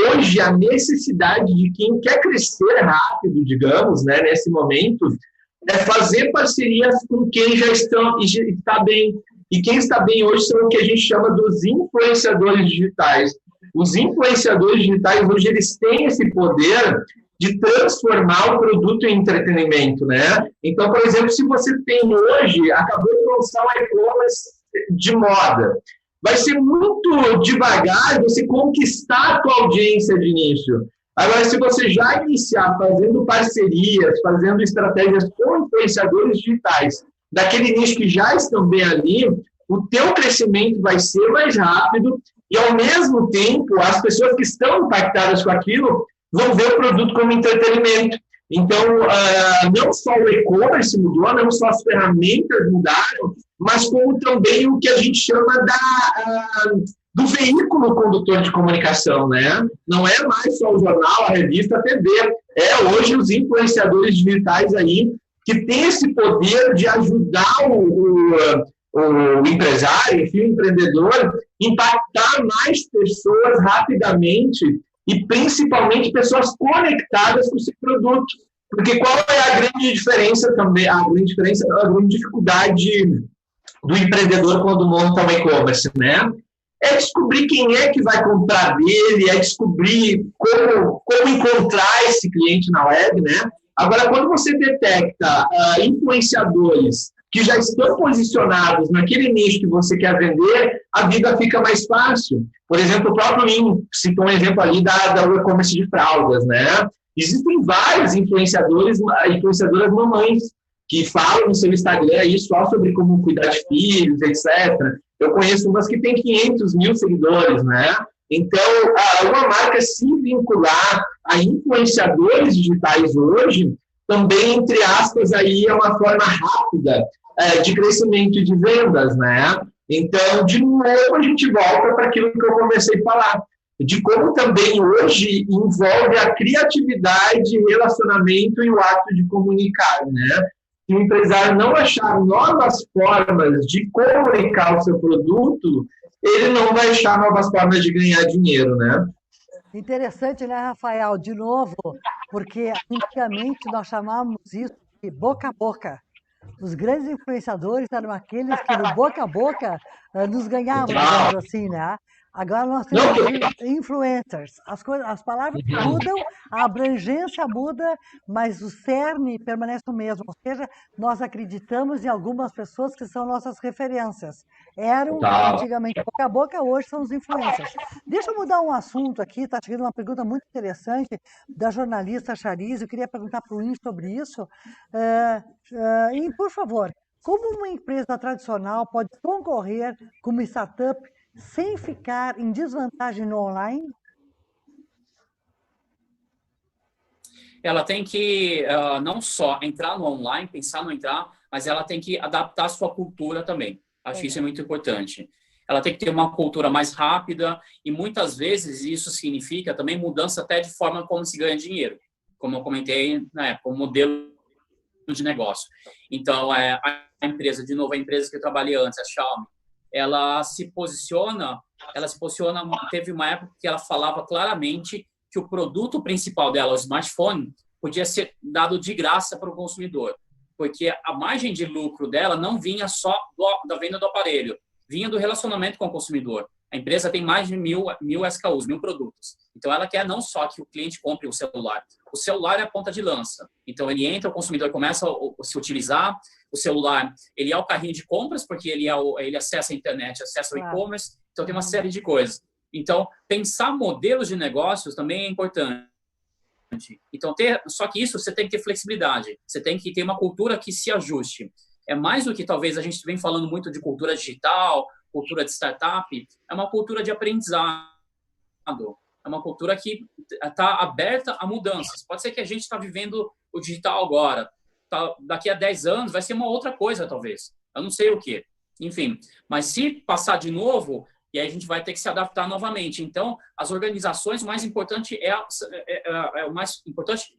hoje a necessidade de quem quer crescer rápido, digamos, né, nesse momento, é fazer parcerias com quem já está bem. E quem está bem hoje são o que a gente chama dos influenciadores digitais. Os influenciadores digitais hoje eles têm esse poder de transformar o produto em entretenimento, né? Então, por exemplo, se você tem hoje, acabou de lançar um e-commerce de moda, vai ser muito devagar você conquistar a tua audiência de início. Agora, se você já iniciar fazendo parcerias, fazendo estratégias com influenciadores digitais, daquele nicho que já estão bem ali, o teu crescimento vai ser mais rápido e, ao mesmo tempo, as pessoas que estão impactadas com aquilo vão ver o produto como entretenimento. Então, não só o e-commerce mudou, não só as ferramentas mudaram, mas como também o que a gente chama do veículo condutor de comunicação, né? Não é mais só o jornal, a revista, a TV. É hoje os influenciadores digitais aí que têm esse poder de ajudar o empresário, enfim, o empreendedor, impactar mais pessoas rapidamente e principalmente pessoas conectadas com esse produto. Porque qual é a grande diferença também, a grande dificuldade do empreendedor quando monta um e-commerce, né? É descobrir quem é que vai comprar dele, é descobrir como encontrar esse cliente na web, né? Agora, quando você detecta influenciadores que já estão posicionados naquele nicho que você quer vender, a vida fica mais fácil. Por exemplo, o próprio Lin citou um exemplo ali da e-commerce de fraldas, né? Existem vários influenciadoras mamães que falam no seu Instagram aí só sobre como cuidar de filhos, etc. Eu conheço umas que têm 500 mil seguidores, né? Então, uma marca se vincular a influenciadores digitais hoje, também, entre aspas, aí é uma forma rápida de crescimento de vendas, né? Então, de novo, a gente volta para aquilo que eu comecei a falar, de como também hoje envolve a criatividade, relacionamento e o ato de comunicar, né? Se o empresário não achar novas formas de comunicar o seu produto, ele não vai achar novas formas de ganhar dinheiro, né? Interessante, né, Rafael? De novo, porque antigamente nós chamávamos isso de boca a boca. Os grandes influenciadores eram aqueles que no boca a boca nos ganhavam, digamos assim, né? Agora nós temos influencers. As palavras mudam, a abrangência muda, mas o cerne permanece o mesmo. Ou seja, nós acreditamos em algumas pessoas que são nossas referências. Eram antigamente boca a boca, hoje são os influencers. Deixa eu mudar um assunto aqui, está chegando uma pergunta muito interessante da jornalista Chariz. Eu queria perguntar para o Lin sobre isso. E, por favor, como uma empresa tradicional pode concorrer com uma startup sem ficar em desvantagem no online? Ela tem que não só entrar no online, pensar no entrar, mas ela tem que adaptar a sua cultura também. Acho que isso é muito importante. Ela tem que ter uma cultura mais rápida e muitas vezes isso significa também mudança até de forma como se ganha dinheiro, como eu comentei na época, o modelo de negócio. Então, a empresa, de novo, a empresa que eu trabalhei antes, a Xiaomi, ela se posiciona, teve uma época que ela falava claramente que o produto principal dela, o smartphone, podia ser dado de graça para o consumidor, porque a margem de lucro dela não vinha só da venda do aparelho, vinha do relacionamento com o consumidor. A empresa tem mais de mil SKUs, 1000 produtos. Então, ela quer não só que o cliente compre o celular é a ponta de lança. Então, ele entra, o consumidor começa a se utilizar, o celular, ele é o carrinho de compras, porque ele acessa a internet, acessa o e-commerce, então tem uma série de coisas. Então, pensar modelos de negócios também é importante. Então, só que isso você tem que ter flexibilidade, você tem que ter uma cultura que se ajuste. É mais do que talvez a gente vem falando muito de cultura digital, cultura de startup, é uma cultura de aprendizado, é uma cultura que está aberta a mudanças. Pode ser que a gente está vivendo o digital agora, daqui a 10 anos vai ser uma outra coisa, talvez. Eu não sei o quê. Enfim, mas se passar de novo, e aí a gente vai ter que se adaptar novamente. Então, as organizações, o mais importante é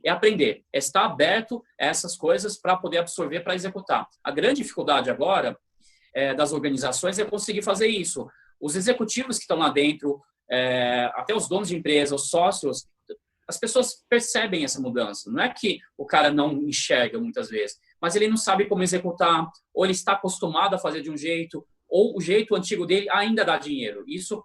aprender, é estar aberto a essas coisas para poder absorver, para executar. A grande dificuldade agora das organizações é conseguir fazer isso. Os executivos que estão lá dentro, até os donos de empresa, os sócios, as pessoas percebem essa mudança. Não é que o cara não enxerga muitas vezes, mas ele não sabe como executar, ou ele está acostumado a fazer de um jeito, ou o jeito antigo dele ainda dá dinheiro. Isso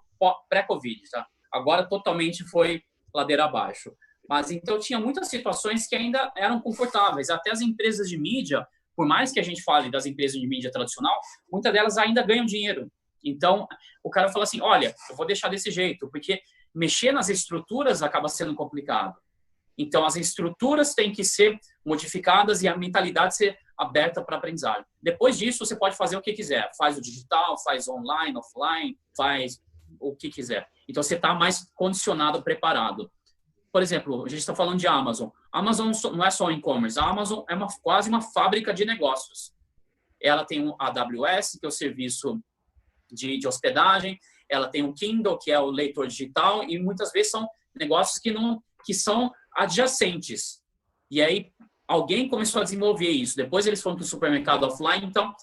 pré-Covid, tá? Agora totalmente foi ladeira abaixo. Mas então tinha muitas situações que ainda eram confortáveis. Até as empresas de mídia, por mais que a gente fale das empresas de mídia tradicional, muitas delas ainda ganham dinheiro. Então, o cara fala assim, olha, eu vou deixar desse jeito, porque mexer nas estruturas acaba sendo complicado. Então, as estruturas têm que ser modificadas e a mentalidade ser aberta para aprendizagem. Depois disso, você pode fazer o que quiser. Faz o digital, faz online, offline, faz o que quiser. Então, você está mais condicionado, preparado. Por exemplo, a gente está falando de Amazon. Amazon não é só e-commerce. A Amazon é quase uma fábrica de negócios. Ela tem o AWS, que é o serviço de hospedagem. Ela tem o Kindle, que é o leitor digital. E muitas vezes são negócios que são adjacentes. E aí, alguém começou a desenvolver isso. Depois eles foram para o supermercado offline. Então,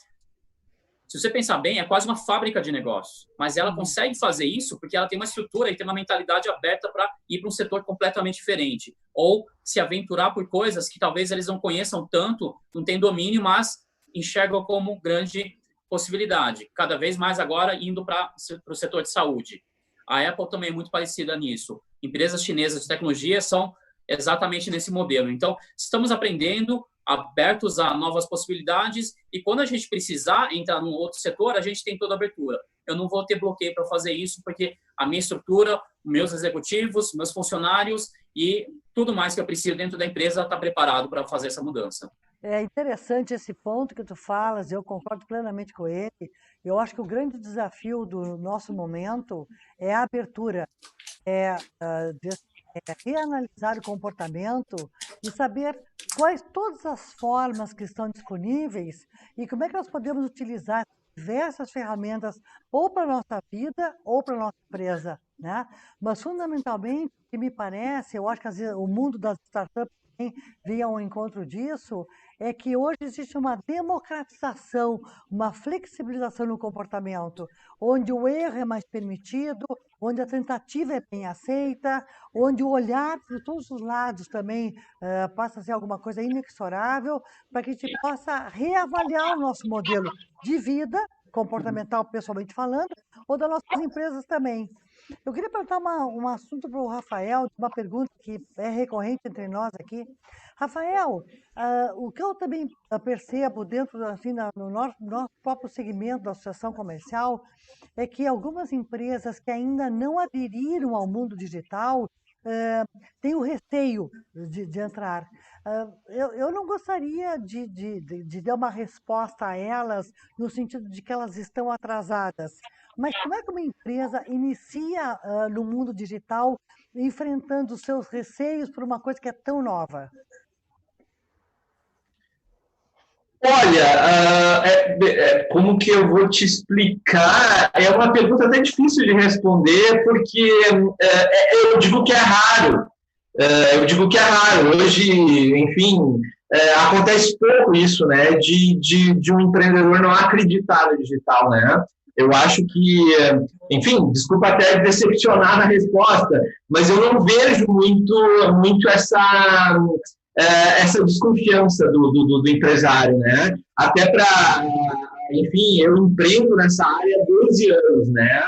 se você pensar bem, é quase uma fábrica de negócios. Mas ela consegue fazer isso porque ela tem uma estrutura e tem uma mentalidade aberta para ir para um setor completamente diferente. Ou se aventurar por coisas que talvez eles não conheçam tanto, não têm domínio, mas enxergam como grande possibilidade. Cada vez mais agora indo para o setor de saúde. A Apple também é muito parecida nisso. Empresas chinesas de tecnologia são exatamente nesse modelo. Então, estamos aprendendo, abertos a novas possibilidades, e quando a gente precisar entrar num outro setor, a gente tem toda a abertura. Eu não vou ter bloqueio para fazer isso, porque a minha estrutura, meus executivos, meus funcionários e tudo mais que eu preciso dentro da empresa está preparado para fazer essa mudança. É interessante esse ponto que tu falas, eu concordo plenamente com ele. Eu acho que o grande desafio do nosso momento é a abertura, reanalisar o comportamento e saber quais todas as formas que estão disponíveis e como é que nós podemos utilizar diversas ferramentas ou para a nossa vida ou para a nossa empresa, né? Mas, fundamentalmente, o que me parece, eu acho que o mundo das startups também vem ao encontro disso, é que hoje existe uma democratização, uma flexibilização no comportamento, onde o erro é mais permitido, onde a tentativa é bem aceita, onde o olhar de todos os lados também passa a ser alguma coisa inexorável, para que a gente possa reavaliar o nosso modelo de vida, comportamental, pessoalmente falando, ou das nossas empresas também. Eu queria perguntar um assunto para o Rafael, uma pergunta que é recorrente entre nós aqui. Rafael, o que eu também percebo dentro, assim, no nosso próprio segmento da associação comercial, é que algumas empresas que ainda não aderiram ao mundo digital têm o receio de entrar. Eu não gostaria de dar uma resposta a elas no sentido de que elas estão atrasadas. Mas como é que uma empresa inicia no mundo digital enfrentando os seus receios por uma coisa que é tão nova? Olha, como que eu vou te explicar? É uma pergunta até difícil de responder, porque eu digo que é raro. Hoje, enfim, acontece pouco isso, né? De um empreendedor não acreditar no digital, né? Eu acho que, enfim, desculpa até decepcionar na resposta, mas eu não vejo muito essa desconfiança do empresário, né? Até enfim, eu empreendo nessa área há 12 anos, né?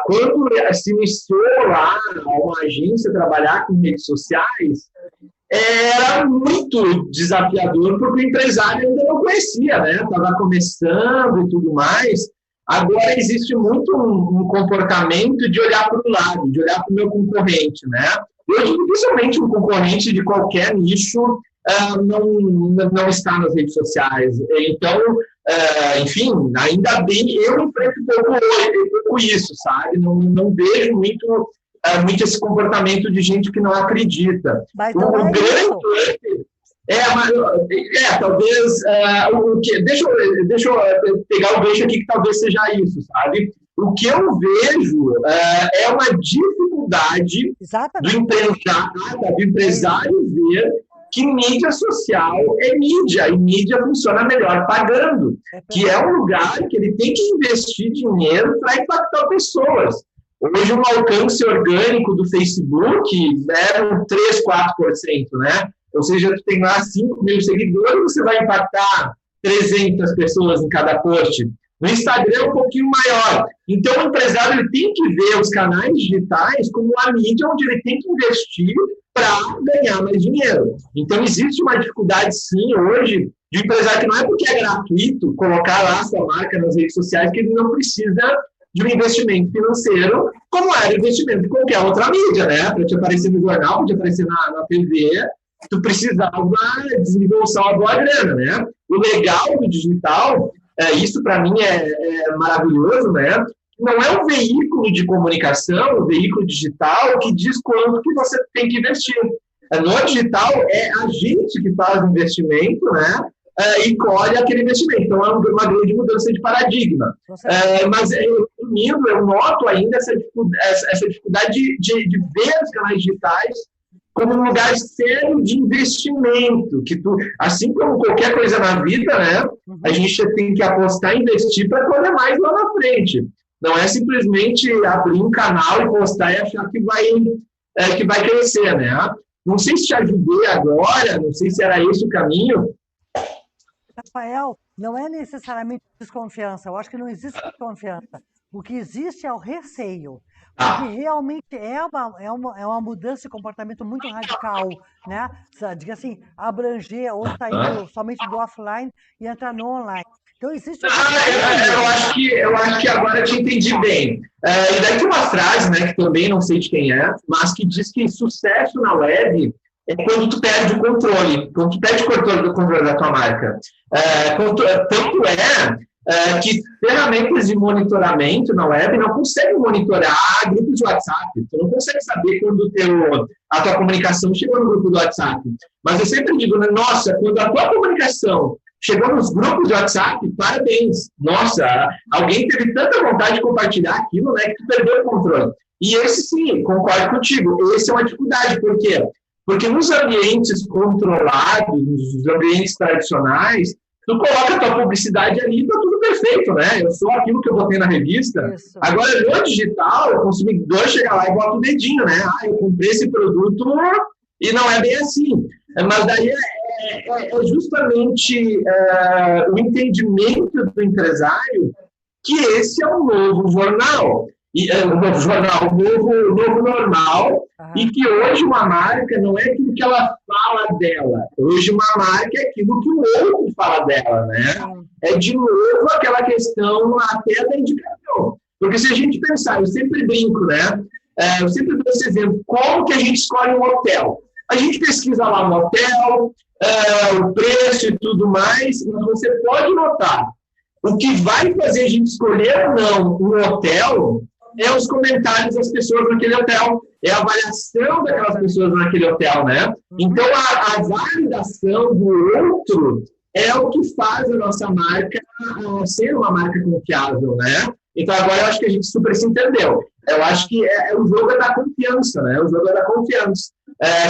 Quando se iniciou lá uma agência trabalhar com redes sociais, era muito desafiador, porque o empresário ainda não conhecia, né? Estava começando e tudo mais. Agora existe muito um comportamento de olhar para o lado, de olhar para o meu concorrente, né? Hoje, dificilmente um concorrente de qualquer nicho não está nas redes sociais. Então, enfim, ainda bem, eu enfrento um pouco isso, sabe? Não vejo muito esse comportamento de gente que não acredita. Mas não é grande talvez deixa eu pegar o gancho aqui que talvez seja isso, sabe? O que eu vejo é uma dificuldade do empresário ver que mídia social é mídia, e mídia funciona melhor pagando, que é um lugar que ele tem que investir dinheiro para impactar pessoas. Hoje, um alcance orgânico do Facebook é 3, 4%, né? Ou seja, tu tem lá 5 mil seguidores, você vai impactar 300 pessoas em cada post. No Instagram é um pouquinho maior. Então, o empresário ele tem que ver os canais digitais como uma mídia onde ele tem que investir para ganhar mais dinheiro. Então, existe uma dificuldade, sim, hoje, de um empresário que não é porque é gratuito colocar lá a sua marca nas redes sociais que ele não precisa de um investimento financeiro, como era o investimento de qualquer outra mídia, né? Para te aparecer no jornal, para te aparecer na TV, tu precisava desembolsar uma boa grana, né? O legal do digital, isso para mim é maravilhoso, né? Não é um veículo de comunicação, um veículo digital que diz quanto que você tem que investir. No digital, é a gente que faz o investimento, né? E colhe aquele investimento. Então, é uma grande mudança de paradigma. Mas, resumindo, eu noto ainda essa dificuldade de ver os canais digitais como um lugar sério de investimento, que assim como qualquer coisa na vida, né, a gente tem que apostar e investir para colher mais lá na frente. Não é simplesmente abrir um canal e postar e achar que vai crescer, né? Não sei se te ajudei agora, não sei se era esse o caminho. Rafael, não é necessariamente desconfiança. Eu acho que não existe desconfiança. O que existe é o receio. Porque realmente é uma mudança de comportamento muito radical, né? Diga assim, abranger ou sair somente do offline e entrar no online. Então existe. Eu acho que agora eu te entendi bem. E daí tem uma frase, né, que também não sei de quem é, mas que diz que sucesso na web é quando tu perde o controle, quando tu perde o controle da tua marca. Tanto que ferramentas de monitoramento na web não conseguem monitorar grupos de WhatsApp. Tu não consegue saber quando a tua comunicação chegou no grupo do WhatsApp. Mas eu sempre digo, né, nossa, quando a tua comunicação chegou nos grupos de WhatsApp, parabéns. Nossa, alguém teve tanta vontade de compartilhar aquilo, né, que tu perdeu o controle. E esse sim, concordo contigo, esse é uma dificuldade. Por quê? Porque nos ambientes controlados, nos ambientes tradicionais, tu coloca a tua publicidade ali e tá tudo perfeito, né? Eu sou aquilo que eu botei na revista. Isso. Agora, no digital, o consumidor chega lá e bota o dedinho, né? Eu comprei esse produto e não é bem assim. Mas daí é justamente o entendimento do empresário que esse é um novo jornal. Um novo jornal, um novo normal, e que hoje uma marca não é aquilo que ela fala dela. Hoje uma marca é aquilo que o outro fala dela, né? É de novo aquela questão até da indicação. Porque se a gente pensar, eu sempre brinco, né? Eu sempre dou esse exemplo, como que a gente escolhe um hotel? A gente pesquisa lá um hotel, o preço e tudo mais, mas você pode notar, o que vai fazer a gente escolher ou não um hotel é os comentários das pessoas naquele hotel, é a avaliação daquelas pessoas naquele hotel, né? Então, a validação do outro é o que faz a nossa marca ser uma marca confiável, né? Então, agora eu acho que a gente super se entendeu. Eu acho que o jogo é da confiança, né? O jogo é da confiança.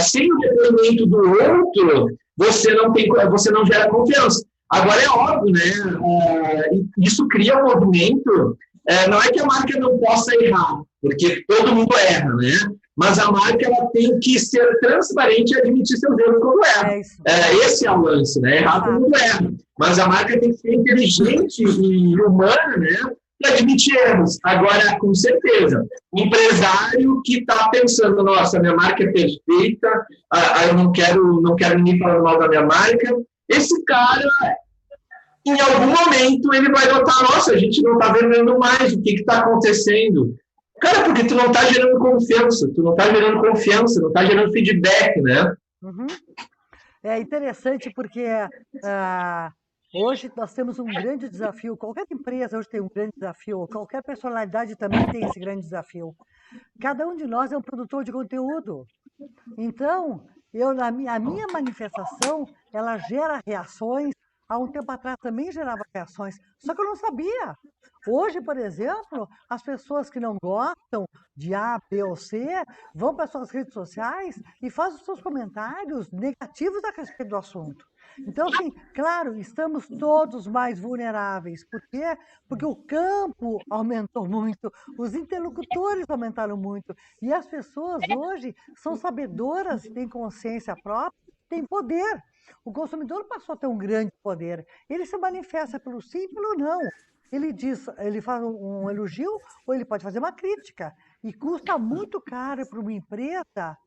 Sem o depoimento do outro, você não gera confiança. Agora, é óbvio, né? Isso cria um movimento. Não é que a marca não possa errar, porque todo mundo erra, né? Mas a marca ela tem que ser transparente e admitir seus erros quando erra. Esse é o lance, né? Errar todo mundo erra. Mas a marca tem que ser inteligente e humana, né? admite erros. Agora, com certeza, o empresário que está pensando, nossa, minha marca é perfeita, eu não quero ninguém falando mal da minha marca, esse cara, em algum momento, ele vai notar, nossa, a gente não está vendendo mais, o que está acontecendo? Cara, porque tu não está gerando confiança, não está gerando feedback, né? Uhum. É interessante porque hoje nós temos um grande desafio, qualquer empresa hoje tem um grande desafio, qualquer personalidade também tem esse grande desafio. Cada um de nós é um produtor de conteúdo. Então, a minha manifestação, ela gera reações. Há um tempo atrás também gerava reações, só que eu não sabia. Hoje, por exemplo, as pessoas que não gostam de A, B ou C vão para suas redes sociais e fazem os seus comentários negativos a respeito do assunto. Então, assim, claro, estamos todos mais vulneráveis. Por quê? Porque o campo aumentou muito, os interlocutores aumentaram muito, e as pessoas hoje são sabedoras, têm consciência própria, têm poder. O consumidor passou a ter um grande poder. Ele se manifesta pelo sim e pelo não. Ele faz um elogio ou ele pode fazer uma crítica. E custa muito caro para uma empresa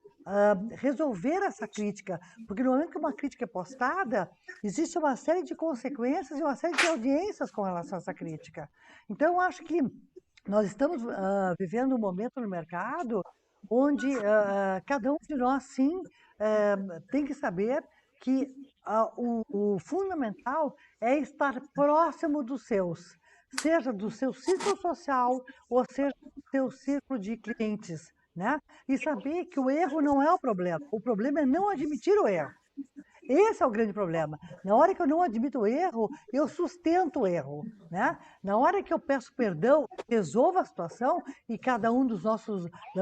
resolver essa crítica, porque no momento que uma crítica é postada, existe uma série de consequências e uma série de audiências com relação a essa crítica. Então, eu acho que nós estamos vivendo um momento no mercado onde cada um de nós, sim, tem que saber que o fundamental é estar próximo dos seus, seja do seu círculo social ou seja do seu círculo de clientes, né? E saber que o erro não é o problema é não admitir o erro. Esse é o grande problema. Na hora que eu não admito o erro, eu sustento o erro, né? Na hora que eu peço perdão, resolvo a situação e cada um da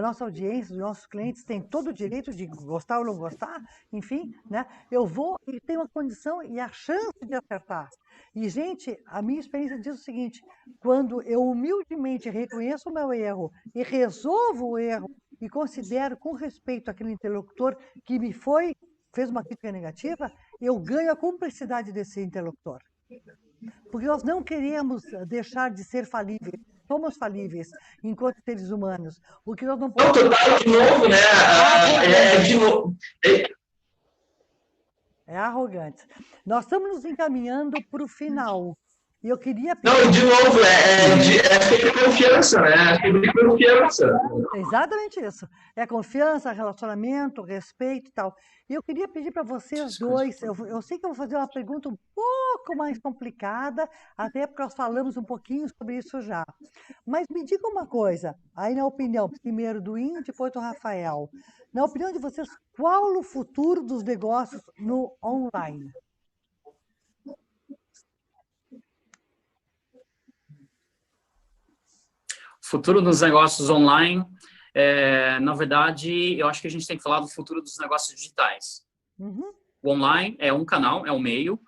nossa audiência, dos nossos clientes tem todo o direito de gostar ou não gostar, enfim, né? Eu vou e tenho a condição e a chance de acertar. E, gente, a minha experiência diz o seguinte, quando eu humildemente reconheço o meu erro e resolvo o erro e considero com respeito aquele interlocutor que fez uma crítica negativa, eu ganho a cumplicidade desse interlocutor. Porque nós não queremos deixar de ser falíveis. Somos falíveis enquanto seres humanos. O que nós não podemos... Total, de novo, né? De novo. É arrogante. Nós estamos nos encaminhando para o final. E eu queria... Não, de novo, é sobre confiança, né? É sobre confiança. É exatamente isso. É confiança, relacionamento, respeito e tal. E eu queria pedir para vocês dois, eu sei que eu vou fazer uma pergunta um pouco mais complicada, até porque nós falamos um pouquinho sobre isso já. Mas me diga uma coisa, aí na opinião, primeiro do Inho, depois do Rafael. Na opinião de vocês, qual o futuro dos negócios no online? Futuro dos negócios online, na verdade, eu acho que a gente tem que falar do futuro dos negócios digitais. Uhum. O online é um canal, é um meio,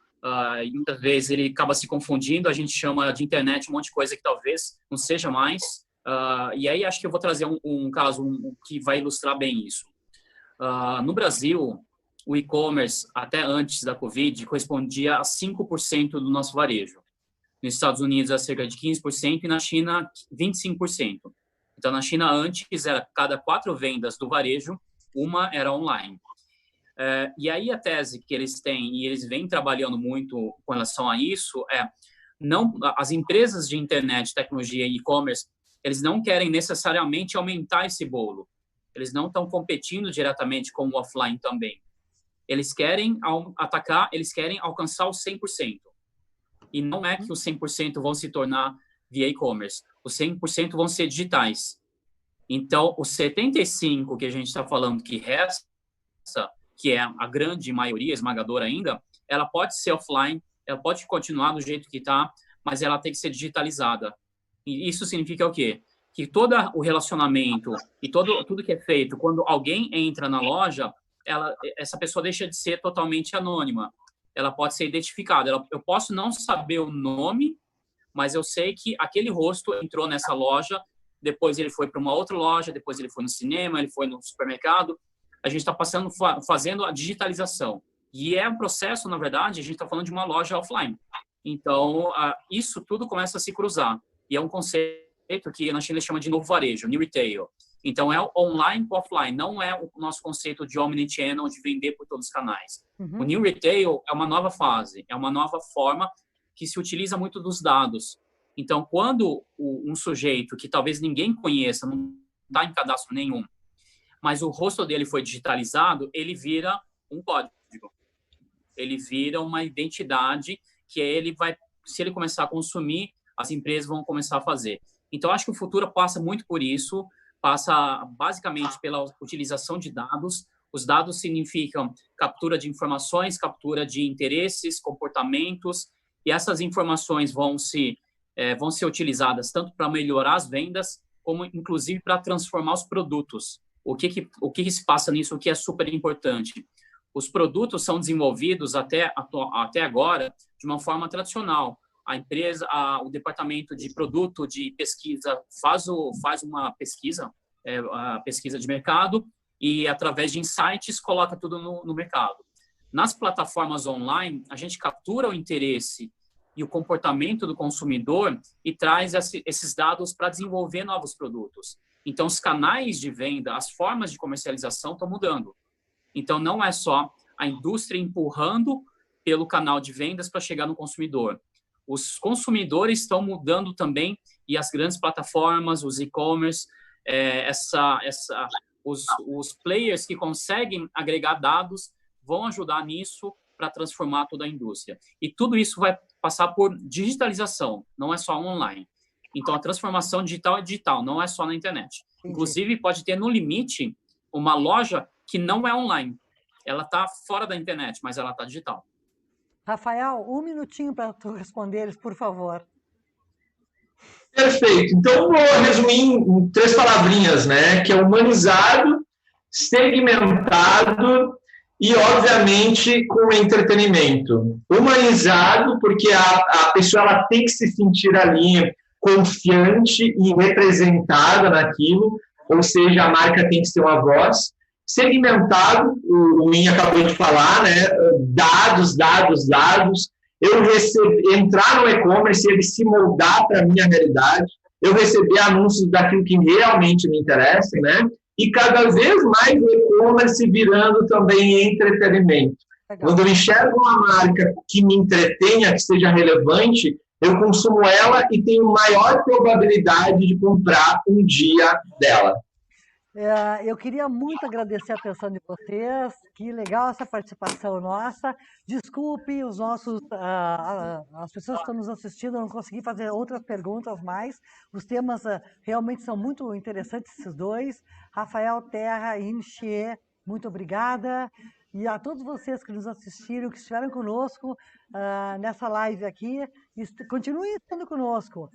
e muitas vezes ele acaba se confundindo, a gente chama de internet um monte de coisa que talvez não seja mais, e aí acho que eu vou trazer um caso que vai ilustrar bem isso. No Brasil, o e-commerce, até antes da Covid, correspondia a 5% do nosso varejo. Nos Estados Unidos, é cerca de 15% e na China, 25%. Então, na China, antes, era cada 4 vendas do varejo, uma era online. E aí, a tese que eles têm, e eles vêm trabalhando muito com relação a isso, as empresas de internet, tecnologia e e-commerce, eles não querem necessariamente aumentar esse bolo. Eles não estão competindo diretamente com o offline também. Eles querem eles querem alcançar os 100%. E não é que os 100% vão se tornar via e-commerce. Os 100% vão ser digitais. Então, os 75% que a gente está falando que resta, que é a grande maioria, esmagadora ainda, ela pode ser offline, ela pode continuar do jeito que está, mas ela tem que ser digitalizada. E isso significa o quê? Que todo o relacionamento e tudo que é feito, quando alguém entra na loja, essa pessoa deixa de ser totalmente anônima. Ela pode ser identificada. Eu posso não saber o nome, mas eu sei que aquele rosto entrou nessa loja, depois ele foi para uma outra loja, depois ele foi no cinema, ele foi no supermercado. A gente está fazendo a digitalização. E é um processo, na verdade, a gente está falando de uma loja offline. Então, isso tudo começa a se cruzar. e é um conceito que na China chama de novo varejo, New Retail. Então, é online para offline, não é o nosso conceito de omnichannel, de vender por todos os canais. O New Retail é uma nova fase, é uma nova forma que se utiliza muito dos dados. Então, quando um sujeito que talvez ninguém conheça, não está em cadastro nenhum, mas o rosto dele foi digitalizado, ele vira um código. Ele vira uma identidade que ele vai, se ele começar a consumir, as empresas vão começar a fazer. Então, acho que o futuro passa muito por isso, passa basicamente pela utilização de dados. Os dados significam captura de informações, captura de interesses, comportamentos, e essas informações vão ser utilizadas tanto para melhorar as vendas, como inclusive para transformar os produtos. O que se passa nisso, o que é super importante? Os produtos são desenvolvidos até agora de uma forma tradicional. A empresa, o departamento de produto, de pesquisa, faz uma pesquisa, a pesquisa de mercado, e através de insights coloca tudo no mercado. Nas plataformas online, a gente captura o interesse e o comportamento do consumidor e traz esses dados para desenvolver novos produtos. Então, os canais de venda, as formas de comercialização estão mudando. Então, não é só a indústria empurrando pelo canal de vendas para chegar no consumidor. Os consumidores estão mudando também, e as grandes plataformas, os e-commerce, os players que conseguem agregar dados vão ajudar nisso para transformar toda a indústria. E tudo isso vai passar por digitalização, não é só online. Então, a transformação digital é digital, não é só na internet. Inclusive, pode ter, no limite, uma loja que não é online. Ela está fora da internet, mas ela está digital. Rafael, 1 minutinho para tu responder eles, por favor. Perfeito. Então, vou resumir em 3 palavrinhas, né? Que é humanizado, segmentado e, obviamente, com entretenimento. Humanizado, porque a pessoa ela tem que se sentir ali confiante e representada naquilo, ou seja, a marca tem que ter uma voz. Segmentado, o Min acabou de falar, né? Dados. Eu entrar no e-commerce e ele se moldar para a minha realidade, eu receber anúncios daquilo que realmente me interessa, né? E cada vez mais o e-commerce virando também entretenimento. Legal. Quando eu enxergo uma marca que me entretenha, que seja relevante, eu consumo ela e tenho maior probabilidade de comprar um dia dela. Eu queria muito agradecer a atenção de vocês, que legal essa participação nossa. Desculpe as pessoas que estão nos assistindo, eu não consegui fazer outras perguntas mais. Os temas realmente são muito interessantes, esses dois. Rafael Terra e Inchie, muito obrigada. E a todos vocês que nos assistiram, que estiveram conosco nessa live aqui, continuem estando conosco.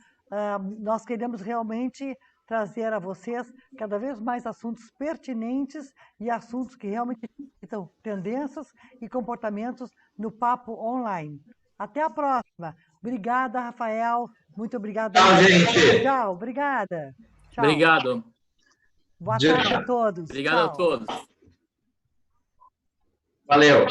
Nós queremos realmente trazer a vocês cada vez mais assuntos pertinentes e assuntos que realmente são tendências e comportamentos no Papo Online. Até a próxima. Obrigada, Rafael. Muito obrigada. Tchau, gente. Tchau, obrigada. Tchau. Obrigado. Boa tarde a todos. Obrigado a todos. Valeu.